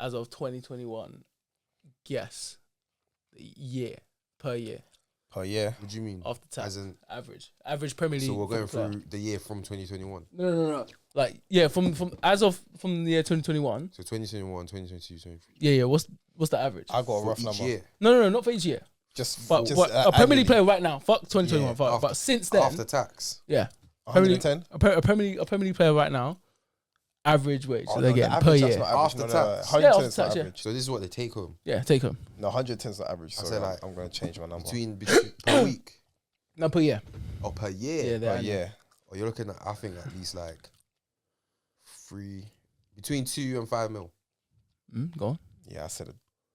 as of 2021, guess the year per year Per year. What do you mean? after tax. As in, Average Premier League. so we're going football player. through the year from 2021. No. Like from the year 2021. So 2021, 2022, 2023. Yeah. What's the average? I got a For rough each number. year. No, not for each year. Just A Premier League annually. player right now. Fuck 2021. Yeah, fuck, but since then, After tax. yeah. Premier League- 110. A Premier League player right now, average wage Oh, so no, they the get per average, that's year. not average. After No, tax. 110 Yeah, is after not tax, yeah. average. So this is what they take home. Yeah, take home. No, 110 is not average. I Sorry, said, like, I'm going to change my number. Between per week No, per year. or per year. Yeah, Per they're year. Or you're looking at, I think, at least like between 2 and 5 mil. Go on. Yeah, I said a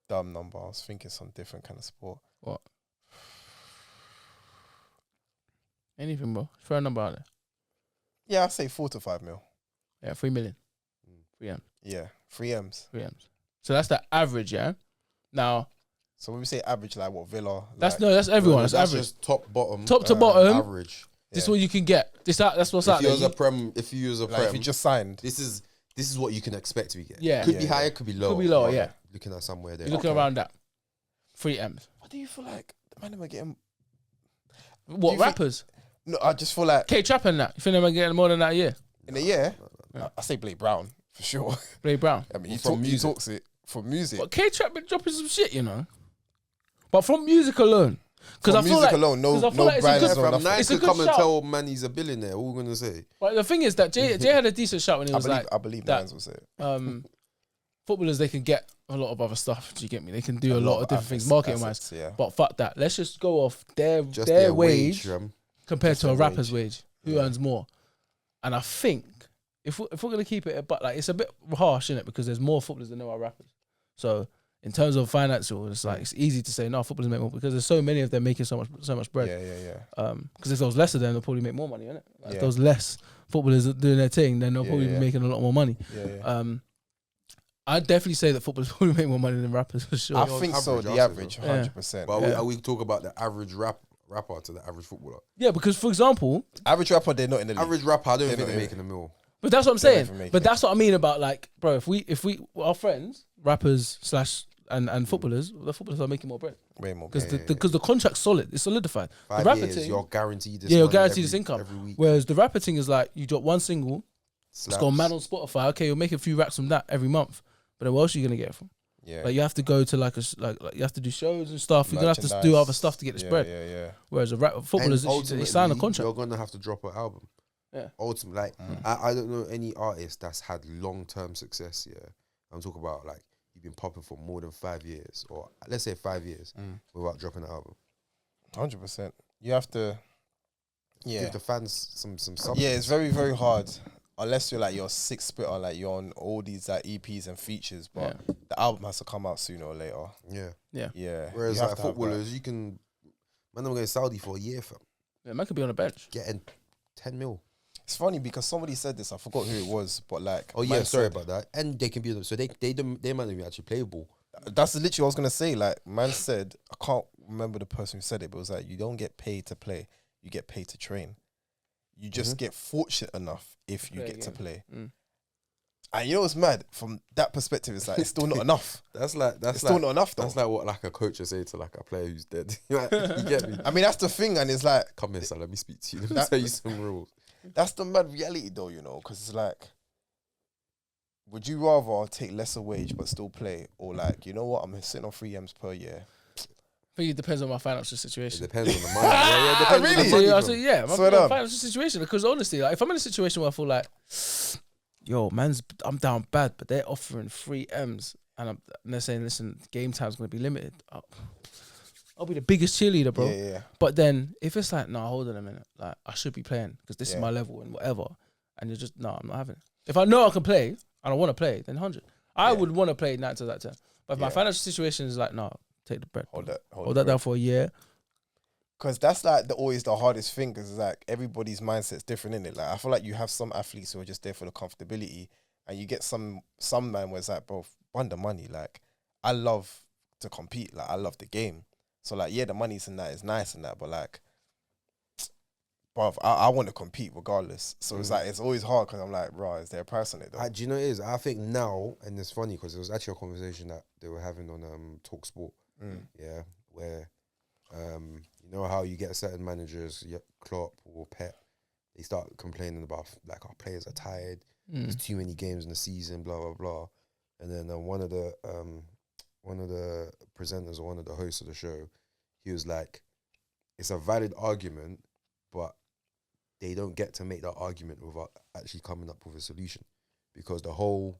dumb number. I was thinking some different kind of sport. What? Anything, bro. Throw a number out there. Yeah, I'd say 4 to 5 mil. Yeah, 3 million. 3 M. Yeah, 3 M's. 3 M's. So that's the average, yeah? Now, So when we say average, like what, Villa? that's like, that's everyone. No, That's that's average. just top, bottom. Top to bottom. Average. This is yeah. what you can get. That's what's out If there. you use a Like prem, if you just signed. this is what you can expect to be getting. Yeah. Could Yeah, be yeah. higher, could be lower. Could be lower, yeah. Looking at somewhere there. You're looking Okay. around that. 3 M's. What do you feel like? The man am I getting? What, you think- rappers? No, I just feel like K-Trap and that. You think they're getting more than that a year? in a year, Yeah. I say Blake Brown for sure. Blade Brown. I mean, he From music. talks it for music. But K-Trap been dropping some shit, you know? But from music alone. Because For I feel music like, alone, no 'cause I feel no like it's a brands good- or From nothing. Nike It's a could good come and shout. tell man he's a billionaire. What we gonna say? but the thing is that Jay had a decent shout when he was I believe that- Nines will say it. footballers, they can get a lot of other stuff. Do you get me? They can do a lot of different things assets, marketing wise. assets, yeah. But fuck that. Let's just go off their Just their wage compared Just to a their rapper's wage. Who Yeah. earns more? And I think if we're gonna keep it, but like it's a bit harsh, isn't it? Because there's more footballers than there are rappers. So in terms of financial, it's like it's easy to say no, footballers make more because there's so many of them making so much bread. Yeah. Because if there was less of them, they'll probably make more money, innit? Like If Yeah. there was less footballers doing their thing, then they'll Yeah, probably yeah. be making a lot more money. Yeah. I'd definitely say that footballers probably make more money than rappers for sure. I on think so. average, The I'll say average, so. 100%. But Yeah. are we talk about the average rapper to the average footballer? Yeah, because for example, Average rapper, they're not in the league. Average rapper, I don't They're think not they're in making a mil. but that's what I'm They're saying. never making But it. that's what I mean about like, bro, if we our friends, rappers / and footballers, the footballers are making more bread Way more. because Yeah. the contract's solid, it's solidified. 5 the rapper years, thing, you're guaranteed this. yeah, you're money guaranteed this every- income. every week. Whereas the rapper thing is like, you drop one single, it's Slaps. gone mad on Spotify. Okay, you'll make a few racks from that every month. But then what else are you gonna get it from? Yeah. Like you have to go to like you have to do shows and stuff. You're gonna have to do Merchandise. other stuff to get this Yeah, bread. Yeah. Whereas a footballers, And they sign a ultimately, contract. You're gonna have to drop an album. Yeah. Ultimately, like I don't know any artist that's had long term success. Yeah, I'm talking about like you've been popping for more than 5 years, or let's say 5 years, without dropping an album. 100%. You have to. Yeah. Give the fans some something. Yeah, it's very, very hard. Unless you're like, you're a six spitter, like you're on all these like EPs and features, but the album has to come out sooner or later. Yeah. Yeah. Whereas You have like to have footballers, you can. Man, I'm going Saudi for a year, fam. Yeah, man could be on a bench. Getting 10 mil. It's funny because somebody said this, I forgot who it was, but like, Oh yeah, man sorry said- about that. And they can be so they might not even actually play ball. That's literally what I was gonna say. Like, man said, I can't remember the person who said it, but it was like, you don't get paid to play, you get paid to train. You just get fortunate enough if you Play get to again. play. Mm. And you know what's mad? From that perspective, it's like it's still not enough. That's It's still not enough though. That's like what like a coach would say to like a player who's dead. Like, you get me? I mean, that's the thing, and it's like Come here, son. Let me speak to you. Let me That- tell you some rules. that's the mad reality though, you know, because it's like, would you rather take lesser wage but still play, or like, you know what, I'm sitting on 3 M's per year. I think it depends on my financial It situation. depends on the money. Yeah, it depends Really? on the So, money. yeah, fam. so yeah, Swear my down. financial situation. Because honestly, like if I'm in a situation where I feel like, yo, I'm down bad, but they're offering 3 M's, and they're saying, listen, game time's gonna be limited. I'll be the biggest cheerleader, bro. Yeah. But then if it's like, nah, hold on a minute, like I should be playing because this is Yeah. my level and whatever, and you're just I'm not having it. If I know I can play and I want to play, then 100. I Yeah. would want to play 9 to that 10. But if my Yeah. financial situation is like, no, take the bread, Hold hold that down for a year. Because that's like always the hardest thing, because like everybody's mindset's different in it. Like I feel like you have some athletes who are just there for the comfortability, and you get some man where it's like, bro, run the money. Like I love to compete. Like I love the game. So like, yeah, the money's in that is nice and that, but like bruv, I want to compete regardless. So it's like, it's always hard because I'm like, bro, is there a price on it though? Do you know what it is? I think now, and it's funny because it was actually a conversation that they were having on Talk Sport. Yeah, where you know how you get certain managers, Klopp or Pep, they start complaining about like our players are tired. There's too many games in the season, blah blah blah. And then one of the presenters or one of the hosts of the show, he was like, it's a valid argument, but they don't get to make that argument without actually coming up with a solution, because the whole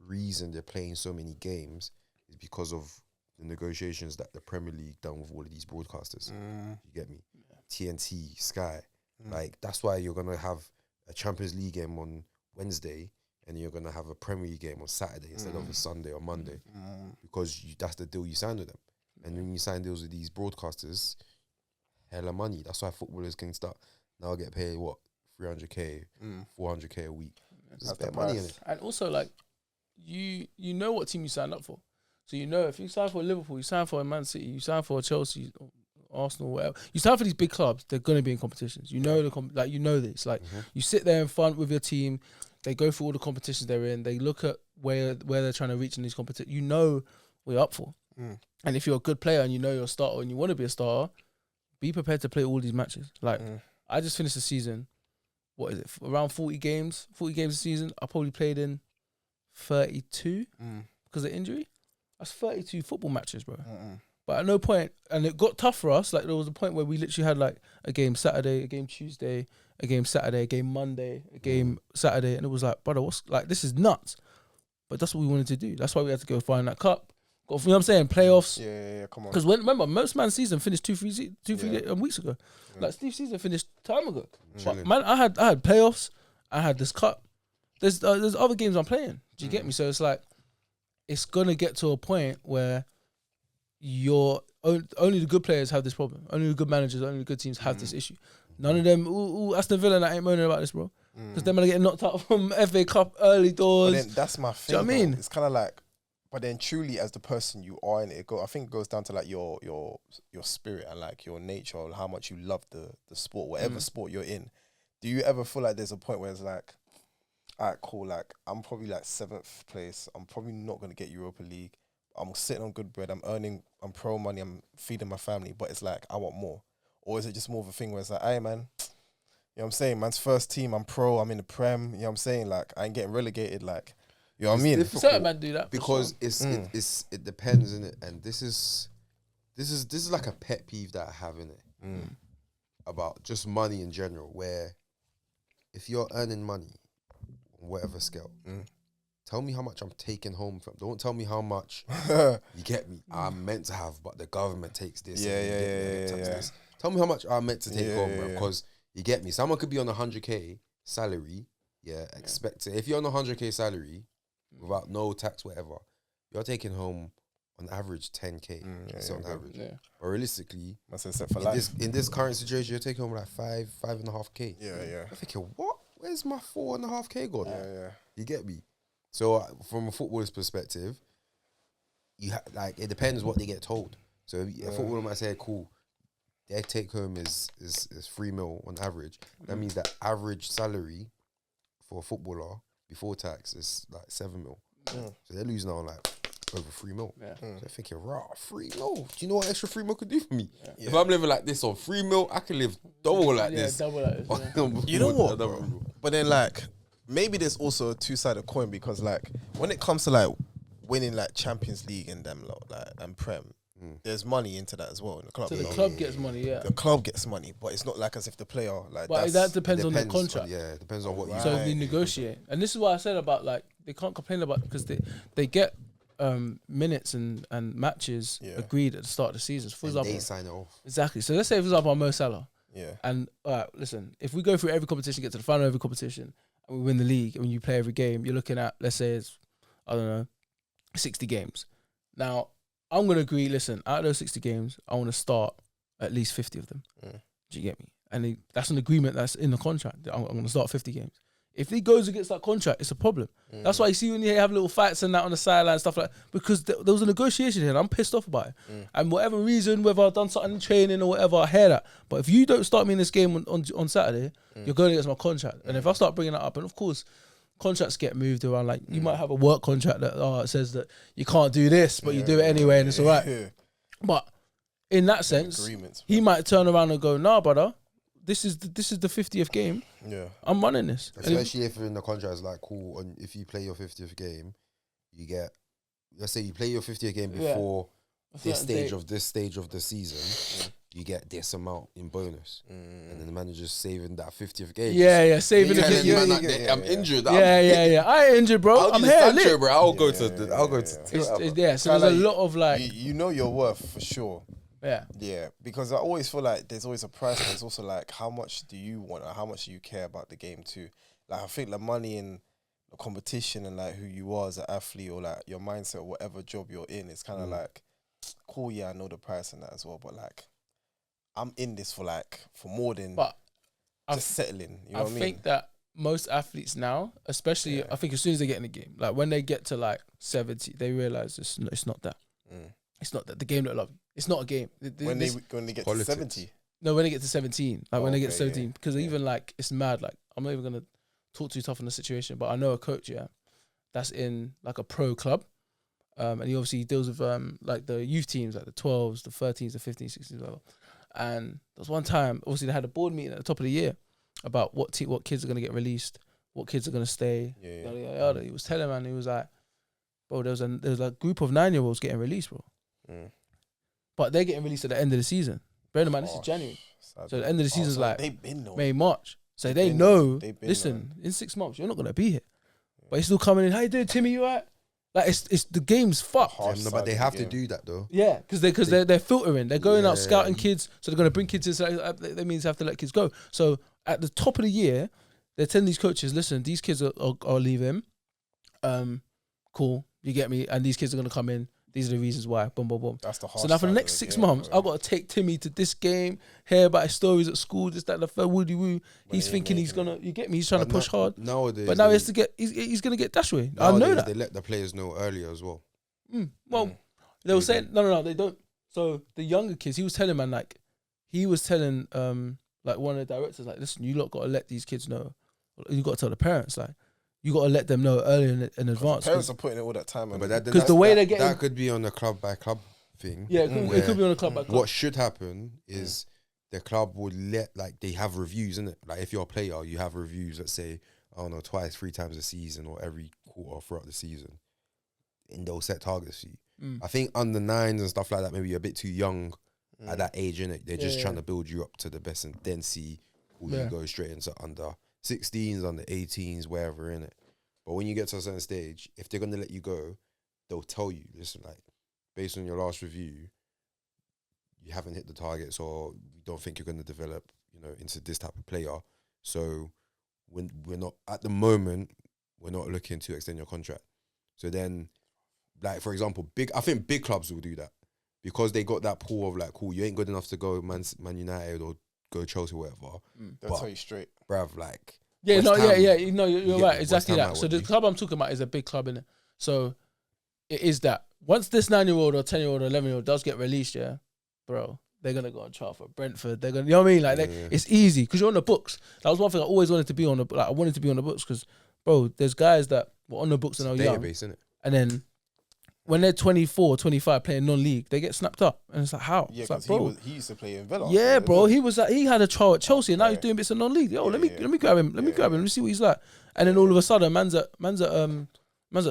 reason they're playing so many games is because of the negotiations that the Premier League done with all of these broadcasters. You get me? TNT, Sky. Like, that's why you're going to have a Champions League game on Wednesday and you're going to have a Premier League game on Saturday instead of a Sunday or Monday, because that's the deal you signed with them. And when you sign deals with these broadcasters, hella money. That's why footballers can start now get paid, what, 300k, 400k a week. There's that money in it. And also, like, you know what team you signed up for. So you know if you sign for Liverpool, you sign for a Man City, you sign for Chelsea, Arsenal, whatever. You sign for these big clubs, they're going to be in competitions. You know you know this. Like, you sit there in front with your team, they go through all the competitions they're in, they look at where they're trying to reach in these competitions. You know what you're up for. And if you're a good player and you know you're a starter and you want to be a starter, be prepared to play all these matches. Like, I just finished the season, what is it, around 40 games a season. I probably played in 32 because of injury. That's 32 football matches, bro. But at no point, and it got tough for us, like there was a point where we literally had like a game Saturday, a game Tuesday, a game Saturday, a game Monday, a game Saturday, and it was like, brother, what's like, this is nuts. But that's what we wanted to do. That's why we had to go find that cup. You know what I'm saying? Playoffs. Yeah, come on. Because remember, most man's season finished two, 3 weeks ago. Like Steve's season finished time ago. But man, I had playoffs. I had this cup. There's other games I'm playing. Do you get me? So it's like, it's gonna get to a point where only the good players have this problem. Only the good managers, only the good teams have this issue. None of them. Aston Villa that ain't moaning about this, bro. Because they're gonna get knocked out from FA Cup early doors. But then that's my thing. Do you know what I mean? It's kind of like, but then truly as the person you are in it, I think it goes down to like your spirit and like your nature, or how much you love the sport, whatever sport you're in. Do you ever feel like there's a point where it's like, all right, cool, like I'm probably like 7th place. I'm probably not gonna get Europa League. I'm sitting on good bread. I'm pro money. I'm feeding my family, but it's like I want more. Or is it just more of a thing where it's like, hey man, you know what I'm saying? Man's first team. I'm pro. I'm in the Prem. You know what I'm saying? Like I ain't getting relegated. Like, you know what I mean? Certain men do that because it depends, innit? And this is like a pet peeve that I have in it about just money in general. Where if you're earning money on whatever scale, tell me how much I'm taking home from. Don't tell me how much you get me. I'm meant to have, but the government takes this. Yeah. Tell me how much I'm meant to take home, bro. Because you get me. Someone could be on 100k salary. Expect it. If you're on 100k salary without no tax, whatever, you're taking home on average 10k. On average. But realistically, in this current situation, you're taking home like 5.5k. I'm thinking, what? Where's my 4.5k gone? You get me? So from a footballer's perspective, like it depends what they get told. So a footballer might say, cool, their take home is 3 mil on average. That means that average salary for a footballer before tax is like 7 mil. So they're losing out on like over 3 mil. So they're thinking, 3 mil. Do you know what extra 3 mil could do for me? If I'm living like this on 3 mil, I can live double like this. Double like this. You know what? But then like, maybe there's also a two-sided coin, because like when it comes to like winning like Champions League and them lot, like and Prem, there's money into that as well in the club. So the club gets money, The club gets money, but it's not like as if the player like. But that depends on the contract. It depends on what you. So they negotiate, and this is what I said about like they can't complain about, because they get minutes and matches agreed at the start of the season. For example, they sign it off. Exactly. So let's say, for example, Mo Salah. Yeah. And listen, if we go through every competition, get to the final of every competition, and we win the league, and when you play every game, you're looking at, let's say it's, I don't know, 60 games. Now, I'm going to agree, listen, out of those 60 games, I want to start at least 50 of them. Do you get me? And that's an agreement that's in the contract. I'm going to start 50 games. If he goes against that contract, it's a problem. That's why you see when you have little fights and that on the sideline, stuff like that, because there was a negotiation here and I'm pissed off about it. And whatever reason, whether I've done something in training or whatever, I hear that. But if you don't start me in this game on Saturday, you're going against my contract. And if I start bringing that up, and of course, contracts get moved around. Like you might have a work contract that it says that you can't do this, but you do it anyway and it's all right. Yeah. But in that sense, Agreements, he might turn around and go, nah, brother, this is the 50th game. Yeah. I'm running this. And Especially if in the contract, it's like, cool, and if you play your 50th game, you get, let's say you play your 50th game before this stage of the season, you get this amount in bonus. And then the manager's saving that 50th game. yeah, saving Telling it. the man Yeah, that I'm injured. yeah. I ain't injured, bro. I'm here, Sancho, lit. bro. I'll go to. Yeah, so Kinda there's a like lot of like, you know your worth for sure. yeah. Yeah, because I always feel like there's always a price, but it's also like how much do you want or how much do you care about the game too. Like I think the money in the competition and like who you are as an athlete or like your mindset or whatever job you're in, it's kind of like, cool, yeah, I know the price and that as well, but like I'm in this for more than But just settling. You know I what I mean? think that most athletes now, especially, I think as soon as they get in the game, like when they get to like 70, they realize it's not that. It's not that the game don't love you. It's not a game. When they get Politics. to 70. No, when they get to 17, like when they get to Okay, 17, because even like it's mad. Like I'm not even gonna talk too tough on the situation, but I know a coach, that's in like a pro club, and he obviously deals with like the youth teams, like the 12s, the 13s, the 15s, 16s, whatever. And there was one time, obviously they had a board meeting at the top of the year about what kids are gonna get released, what kids are gonna stay. Yada, yada, yada. He was telling man, he was like, bro, there was a group of 9-year-olds getting released, bro. But they're getting released at the end of the season. Bear in mind, this is January. So the end of the season is like they've been May, March. So they know, listen, in 6 months, you're not going to be here. But he's still coming in, how you doing, Timmy, you all right? Like, it's the game's fucked. No, but they have to do that though. Yeah, because they're filtering. They're going out scouting kids, so they're going to bring kids in. So that means they have to let kids go. So at the top of the year, they're telling these coaches, listen, these kids are leaving. Cool, you get me? And these kids are going to come in. These are the reasons why. Boom, boom, boom. That's the So now for the next 6 months, I've got to take Timmy to this game, hear about his stories at school, this, that, the third, woody woo. He's thinking he's gonna, you get me? He's trying to push hard. Nowadays, But now he has to get, he's gonna get dash away. I know that. They let the players know earlier as well. Well, they were saying no, they don't. So the younger kids, he was telling like one of the directors, like, listen, you lot got to let these kids know. You got to tell the parents, like, you got to let them know early in advance. Parents are putting in all that time. Because the way they're getting, that could be on a club by club thing. Yeah, it could be on a club by club. What should happen is the club would let, like, they have reviews, innit? Like, if you're a player, you have reviews that say, I don't know, 2-3 times a season or every quarter throughout the season. And they'll set targets for you. I think under 9s and stuff like that, maybe you're a bit too young at that age, innit? They're just trying to build you up to the best and then see who you go straight into under 16s, under 18s, wherever, innit? But when you get to a certain stage, if they're going to let you go, they'll tell you, listen, like, based on your last review, you haven't hit the targets or we don't think you're going to develop, into this type of player. So when we're not, at the moment, we're not looking to extend your contract. So then, like, for example, I think big clubs will do that because they got that pool of, like, cool, you ain't good enough to go Man United or go Chelsea or whatever. They'll tell you straight. Bruv, like... Yeah, West no, Ham, you're right, exactly that. So the you. club I'm talking about is a big club, innit? So it is that. Once this 9-year-old or 10-year-old or 11-year-old does get released, bro, they're going to go on trial for Brentford. They're going to, you know what I mean? Like, it's easy because you're on the books. That was one thing I always wanted to be on. I wanted to be on the books because, bro, there's guys that were on the books and are young. Database, innit? And then when they're 24, 25 playing non-league, they get snapped up. And it's like, how? Yeah, because like, he used to play in Villa. Yeah, bro. He had a trial at Chelsea and now he's doing bits of non-league. Yo, let me grab him. Let me grab him. Let me see what he's like. And then all of a sudden, man's at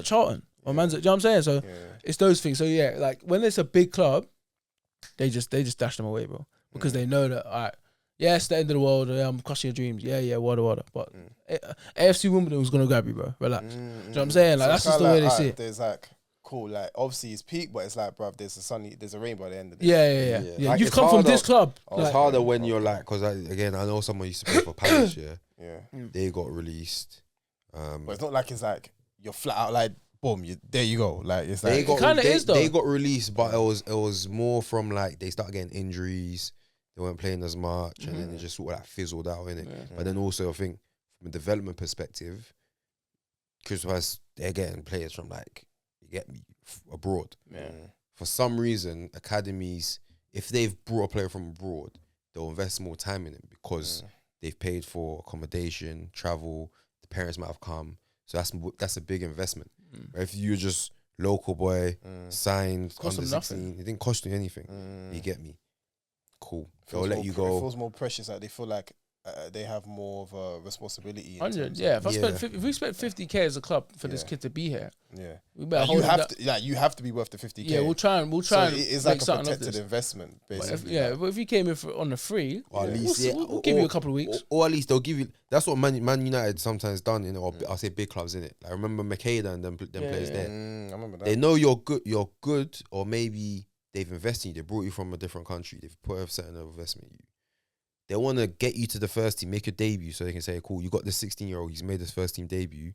Charlton. Or man's at, you know what I'm saying? So it's those things. So yeah, like when it's a big club, they just dash them away, bro. Because they know that, all right, yeah, it's the end of the world. I'm crushing your dreams. Yeah, water. But AFC Wimbledon was going to grab you, bro. Relax. Do you know what I'm saying? Like, So that's just the way they see it. There's like, cool, like, obviously it's peak, but it's like, bruv, there's a rainbow at the end of it. Yeah. Like, You've it's come from harder- this club. It's harder when you're like, because again, I know someone used to play for Palace, Yeah. They got released. But it's not like it's like, you're flat out like, boom, there you go. Like, it's like, They got released, but it was more from like, they started getting injuries. They weren't playing as much, and then it just sort of like fizzled out, innit? But then also, I think from a development perspective, Crystal Palace, they're getting players from like, you get me, abroad. Yeah. For some reason, academies, if they've brought a player from abroad, they'll invest more time in it because they've paid for accommodation, travel, the parents might have come. So that's a big investment. If you're just local boy, signed Cost under them 16, nothing. it didn't cost you anything. You get me? Cool. They'll Feels let more you It go. feels more precious. Like they feel like they have more of a responsibility. in 100, terms yeah. of- If we spent 50K as a club for this Yeah. kid to be here, yeah. we better Like, hold you him have that- to, like you have to be worth the 50K. Yeah, we'll try and So make it's like a something of protected this. investment, But if, basically. yeah, like. but if you came in on the free, Or at least, we'll give you a couple of weeks. Or at least they'll give you. That's what Man United sometimes done in, or I'll say big clubs in it. Like remember Makeda and them players there. I remember that. They know you're good, or maybe they've invested in you. They brought you from a different country. They've put a certain investment in you. They want to get you to the first team, make your debut, so they can say, "Cool, you got this 16-year-old. He's made his first team debut.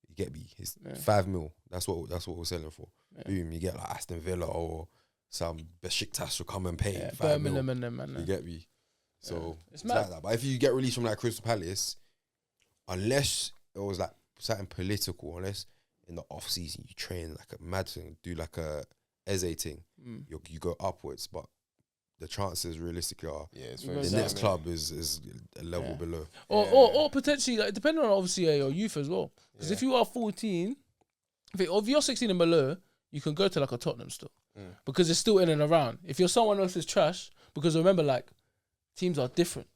You get me? It's 5 mil. That's what we're selling for. Boom, you get like Aston Villa or some Besiktas will come and pay 5 mil. Birmingham and them, man. You get me? So It's it's mad. like that. But if you get released from like Crystal Palace, unless it was like something political, unless in the off season you train like a mad thing, do like a Eze thing, you go upwards. But the chances realistically are Yeah, it's You very go the down, next man. club is a level below. Or potentially, like, depending on obviously your youth as well. Because if you are 14, if you're 16 and below, you can go to like a Tottenham still. Because it's still in and around. If you're someone else's trash, because remember, like, teams are different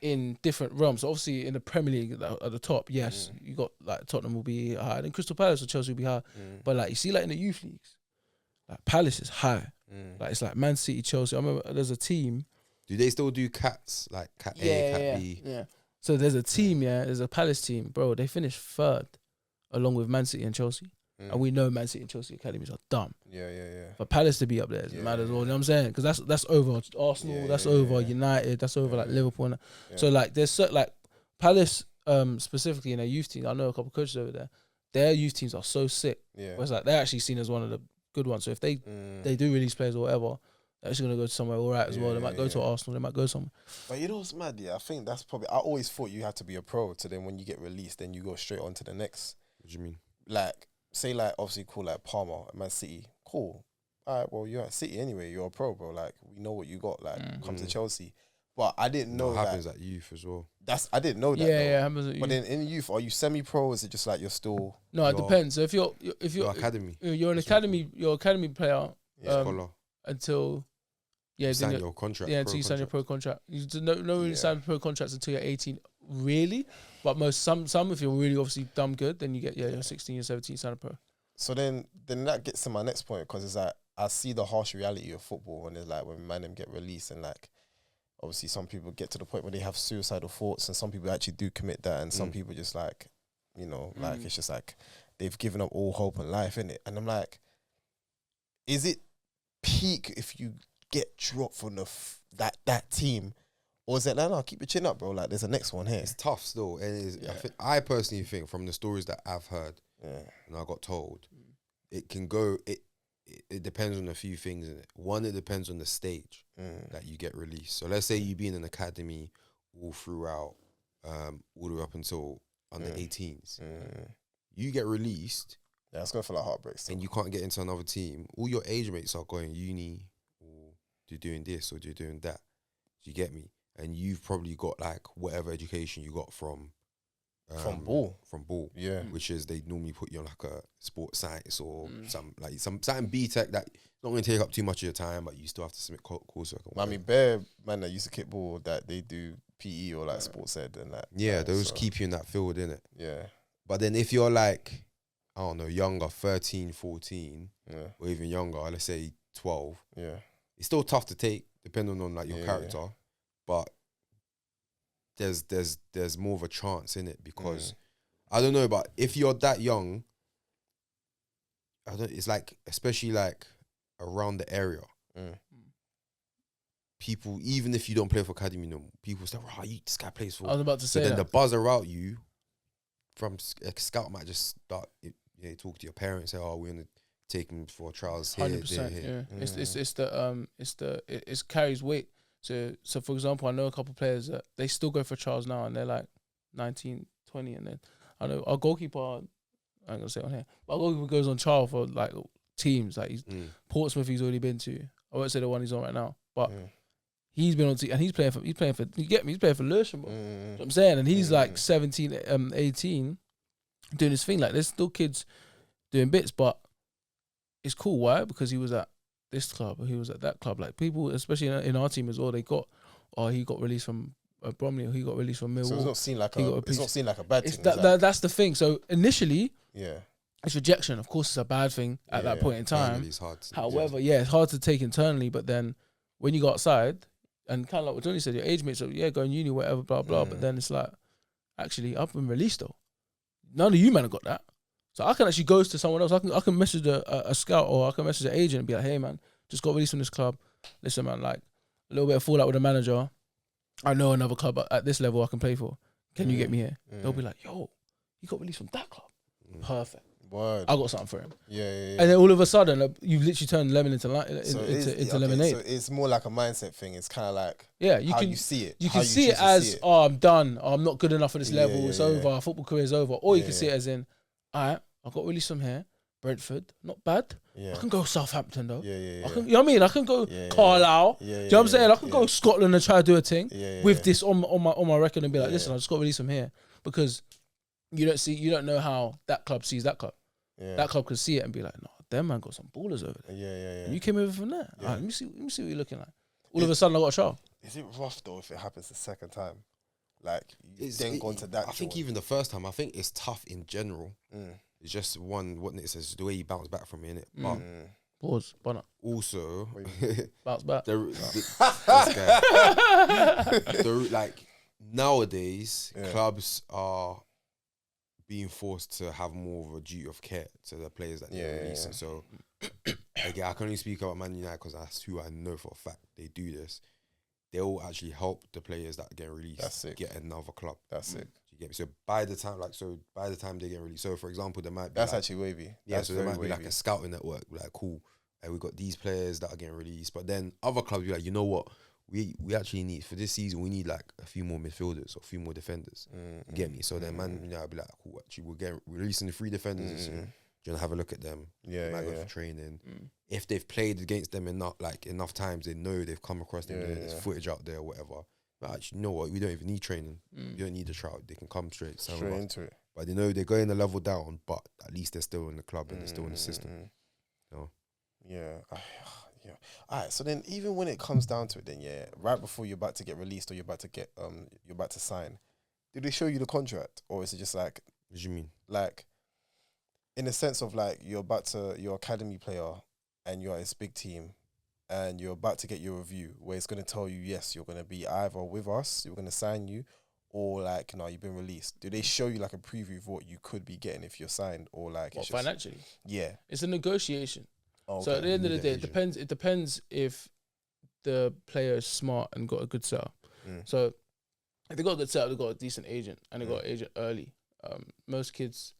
in different realms. So obviously, in the Premier League at the top, yes, you got like Tottenham will be higher, then Crystal Palace or Chelsea will be higher. But like you see, like in the youth leagues, like Palace is high. Like it's like Man City, Chelsea. I remember there's a team. Do they still do cats like cat A, cat B? Yeah. So there's a team, there's a Palace team, bro. They finished third, along with Man City and Chelsea. And we know Man City and Chelsea academies are dumb. Yeah. For Palace to be up there is mad as well. You know what I'm saying? Because that's over Arsenal, that's over United, that's over like Liverpool. And So like there's certain like Palace specifically in their youth team. I know a couple of coaches over there. Their youth teams are so sick. Yeah. Where it's like they're actually seen as one of the good ones. So if they do release players or whatever, they're actually gonna go to somewhere all right as well. They might go to Arsenal. They might go somewhere. But you know what's mad? Yeah, I think that's probably. I always thought you had to be a pro to then when you get released, then you go straight on to the next. What do you mean? Like, say, like obviously, cool, like Palmer at Man City, cool. All right, well, you're at City anyway. You're a pro, bro. Like, we know what you got. Like, come to Chelsea. But I didn't know What that. happens at youth as well? I didn't know that. Yeah, though. yeah. Happens at But you. then in youth, are you semi-pro? Or is it just like you're still? No, it Your- depends. So if you're Your academy. you're an That's what academy, you're an academy player Scholar. until then Sign you're- your contract. yeah, pro until you sign your contract. pro contract. You do no really Yeah. sign pro contracts until you're 18, really. But some if you're really obviously dumb good, then you get you're 16, you're 17, you sign a pro. So then that gets to my next point because it's like I see the harsh reality of football when it's like when man them get released and like obviously some people get to the point where they have suicidal thoughts and some people actually do commit that and some people just like, you know, like it's just like they've given up all hope in life, innit? And I'm like, is it peak if you get dropped from that team? Or is it like, no, keep your chin up, bro? Like there's a next one here. It's tough still. And it is, I personally think from the stories that I've heard and I got told, it can go. It depends on a few things in it. One, it depends on the stage that you get released. So let's say you be in an academy all throughout, all the way up until under 18s. You get released Yeah, it's gonna feel like heartbreak still. and you can't get into another team. All your age mates are going uni or they're doing this or they're doing that. Do you get me? And you've probably got like whatever education you got from ball. From ball. Yeah. Which is they normally put you on like a sports science or something B-Tech that's not going to take up too much of your time, but you still have to submit coursework. I mean, bare man that used to kick ball that they do PE or like sports ed and that. yeah, those so, keep you in that field, innit? Yeah. But then if you're like, I don't know, younger, 13, 14, Yeah. or even younger, let's say 12, Yeah. it's still tough to take depending on like your Yeah, character, but there's more of a chance in it because I don't know, but if you're that young, it's like especially like around the area, people, even if you don't play for academy, no, people say, "Wow, this guy plays for." I was about to So say then that. the buzz around you from a scout might just start. Talk to your parents, say, "Oh, we're gonna take him for trials here, 100%. here." Yeah, it carries weight. So for example, I know a couple of players that they still go for trials now, and they're like 19, 20, and then I know our goalkeeper. I ain't gonna say it on here, but our goalkeeper goes on trial for like teams. Like he's Portsmouth, he's already been to. I won't say the one he's on right now, but he's been on and he's playing for. You get me? He's playing for Lewisham, bro. You know what I'm saying, and he's like 17, 18, doing his thing. Like there's still kids doing bits, but it's cool. Why? Because he was at this club, or he was at that club. Like people, especially in our team as well, he got released from Bromley, or he got released from Millwall. So it's not seen like a bad thing. That's the thing. So initially, yeah, it's rejection. Of course, it's a bad thing at that point in time. It's hard to, However, it's hard to take internally. But then when you go outside, and kind of like what Johnny said, your age mates, so going uni, whatever, blah blah. But then it's like, actually, I've been released though. None of you men have got that. So I can actually go to someone else. I can message a scout, or I can message an agent and be like, hey man, just got released from this club. Listen man, like a little bit of fallout with the manager. I know another club at this level I can play for. Can you get me here? They'll be like, yo, you got released from that club. Perfect. Word. I got something for him. Yeah. And then all of a sudden, you've literally turned lemon into lemonade. So it's more like a mindset thing. It's kind of like you see it. You can see it as, I'm done. I'm not good enough for this level. It's over. Our football career's over. Or you can see it as in, all right, I got released from here. Brentford, not bad. I can go Southampton though. I can, you know what I mean? I can go Carlisle. You know what I'm saying? I can go Scotland and try to do a thing with this on my record and be like, listen, I just got released from here, because you don't know how that club sees that club. That club could see it and be like, no, them man got some ballers over there. And you came over from there. All right, let me see what you're looking like. All of a sudden, I got a trial. Is it rough though if it happens the second time? Like then gone to that. I think even the first time, I think it's tough in general. It's just what Nick says, the way you bounce back from it, innit? But pause, but also bounce back. This guy. Like nowadays, clubs are being forced to have more of a duty of care to the players that they're releasing. So again, I can only speak about Man United because that's who I know for a fact they do this. They'll actually help the players that get released get another club. That's it. You get me? So by the time they get released, so for example, there might be that's actually wavy. Yeah, so there might be like a scouting network, like cool, and we got these players that are getting released. But then other clubs be like, you know what? We actually need for this season. We need like a few more midfielders or a few more defenders. You get me? So then man, I'll be like, cool. Actually, we're releasing the 3 defenders this year. Do you want to have a look at them? Might go for training. If they've played against them enough times, they know they've come across them. There's footage out there, or whatever. But actually, you know what? We don't even need training. You don't need a trial. They can come straight into it. But they know they're going a level down. But at least they're still in the club and they're still in the system. You know? Yeah. All right. So then, even when it comes down to it, then right before you're about to get released or you're about to sign, did they show you the contract, or is it just like? What do you mean? Like, in the sense of like you're academy player and you're at this big team and you're about to get your review where it's going to tell you, yes, you're going to be either with us, we're going to sign you, or like, no, you've been released. Do they show you like a preview of what you could be getting if you're signed, or like it's financially? Yeah. It's a negotiation. Okay. So at the end of the day, it depends if the player is smart and got a good setup. So if they got a good setup, they got a decent agent and they got an agent early. Most kids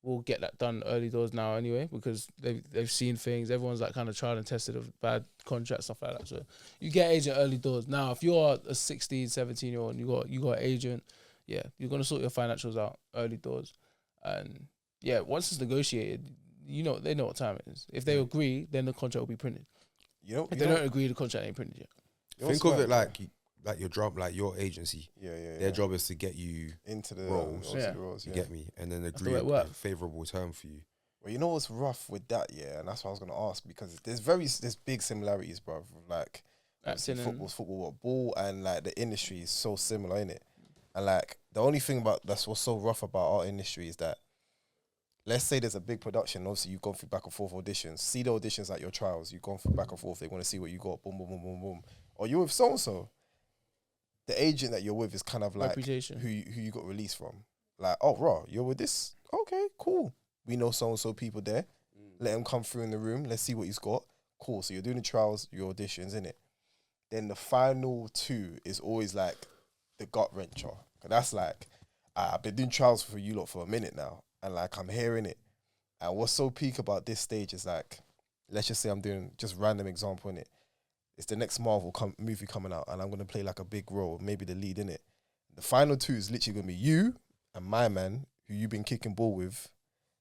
will get that done early doors now anyway, because they've seen things. Everyone's like kind of tried and tested of bad contracts, stuff like that. So you get agent early doors. Now, if you're a 16, 17-year-old and you got an agent, you're gonna sort your financials out early doors. And once it's negotiated, they know what time it is. If they agree, then the contract will be printed. If they don't agree, the contract ain't printed yet. Think of it like your job, like your agency. Their job is to get you into the roles. You get me, and then agree a favourable term for you. Well, you know what's rough with that, and that's what I was gonna ask, because there's big similarities, bro. Like football, what ball and like the industry is so similar, innit? And like the only thing about that's what's so rough about our industry is that, let's say there's a big production. Obviously, you've gone through back and forth auditions. See the auditions at your trials. You've gone through back and forth. They want to see what you got. Boom, boom, boom, boom, boom. Or you're with so and so. The agent that you're with is kind of like reputation. who you got released from. Like, oh, raw, you're with this? Okay, cool. We know so-and-so people there. Let him come through in the room. Let's see what he's got. Cool. So you're doing the trials, your auditions, innit? Then the final 2 is always like the gut wrencher. That's like, I've been doing trials for you lot for a minute now. And like, I'm hearing it. And what's so peak about this stage is like, let's just say I'm doing just random example, innit? It's the next Marvel movie coming out, and I'm going to play like a big role, maybe the lead in it. The final 2 is literally going to be you and my man, who you've been kicking ball with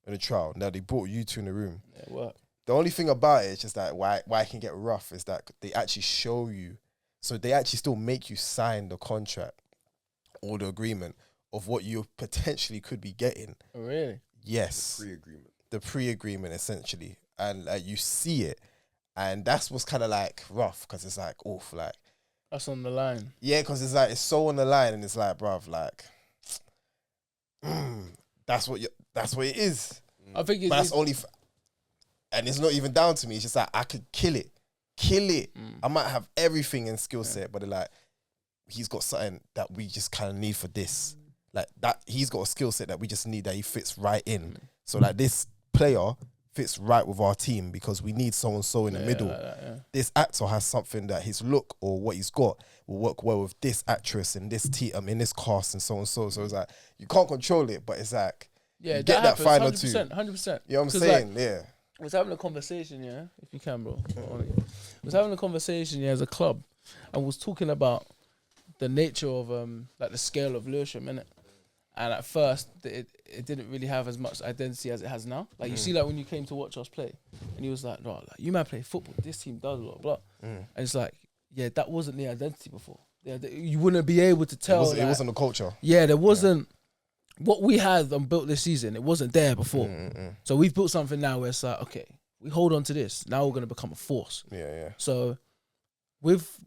in a trial, now they brought you two in the room. Yeah, what? The only thing about it is just that why it can get rough is that they actually show you, so they actually still make you sign the contract or the agreement of what you potentially could be getting. Oh, really? Yes. The pre-agreement essentially. And you see it. And that's what's kind of like rough because it's like, oof, like. That's on the line. Yeah, because it's like, it's so on the line and it's like, bruv, like, that's what it is. I think But that's only, and it's not even down to me. It's just like, I could kill it. I might have everything in skill set, but like, he's got something that we just kind of need for this. Like that, he's got a skill set that we just need, that he fits right in. So like this player fits right with our team because we need so and so in the middle. Like that, yeah. This actor has something that his look or what he's got will work well with this actress and this in this cast and so and so. So it's like you can't control it, but it's like Yeah, you get that happens, final 100%, two. 100%. You know what I'm saying? Like, yeah. I was having a conversation, yeah, if you can, bro. I was having a conversation, yeah, as a club, and was talking about the nature of like the scale of Lewisham, innit? And at first, it didn't really have as much identity as it has now. Like you see, like when you came to watch us play, and he was like, "No, like, you might play football. This team does a lot, blah." And it's like, yeah, that wasn't the identity before. Yeah, you wouldn't be able to tell. It wasn't the culture. Yeah, there wasn't what we had and built this season. It wasn't there before. So we've built something now where it's like, okay, we hold on to this. Now we're gonna become a force. Yeah. So with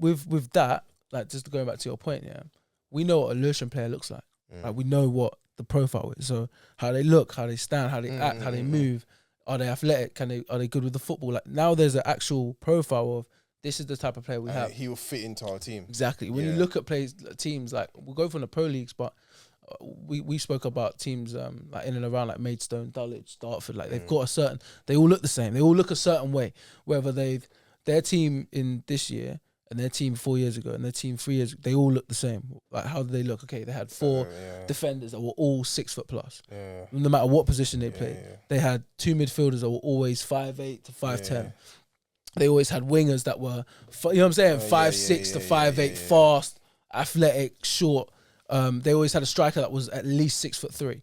that, like just going back to your point, yeah, we know what a Lewisham player looks like. Like we know what the profile is. So how they look, how they stand, how they act, how they move. Are they athletic? Are they good with the football? Like now there's an actual profile of this is the type of player we have. He will fit into our team. Exactly. When you look at teams, like we'll go from the pro leagues, but we spoke about teams like in and around like Maidstone, Dulwich, Dartford. Like they've got a certain. They all look the same. They all look a certain way. Whether their team in this year and their team 4 years ago and their team 3 years ago, they all look the same. Like how do they look? Okay, they had four defenders that were all 6 foot plus. Yeah. No matter what position they played. Yeah. They had 2 midfielders that were always 5'8" to 5'10". They always had wingers that were, you know what I'm saying, 5'6" to 5'8", fast, athletic, short. They always had a striker that was at least 6'3".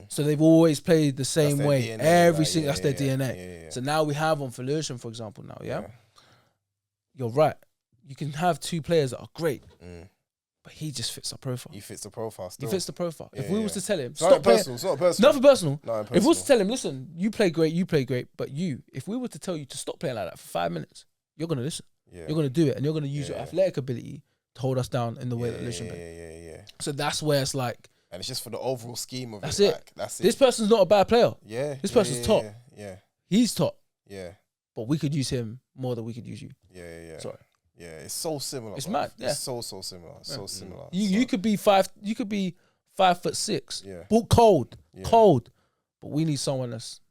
So they've always played the same way. DNA, Every like, single, that's their DNA. Yeah. So now we have on for Lewisham, for example, now, You're right. You can have 2 players that are great, but he just fits our profile. He fits the profile still. He fits the profile. If we was to tell him, It's stop not playing, personal. It's not personal. nothing personal. No, If we was to tell him, listen, you play great, but if we were to tell you to stop playing like that for 5 minutes, you're going to listen. Yeah. You're going to do it, and you're going to use your athletic ability to hold us down in the way that Lewisham play. Yeah. So that's where it's like, And it's just for the overall scheme of that's it. it. Like, that's it. This person's not a bad player. Yeah. This person's top. Yeah. He's top, Yeah. but we could use him more than we could use you. Yeah. Sorry. Yeah, it's so similar. It's bruv. mad, yeah. It's so similar. So similar. You could be 5'6". Yeah. But cold, but we need someone that's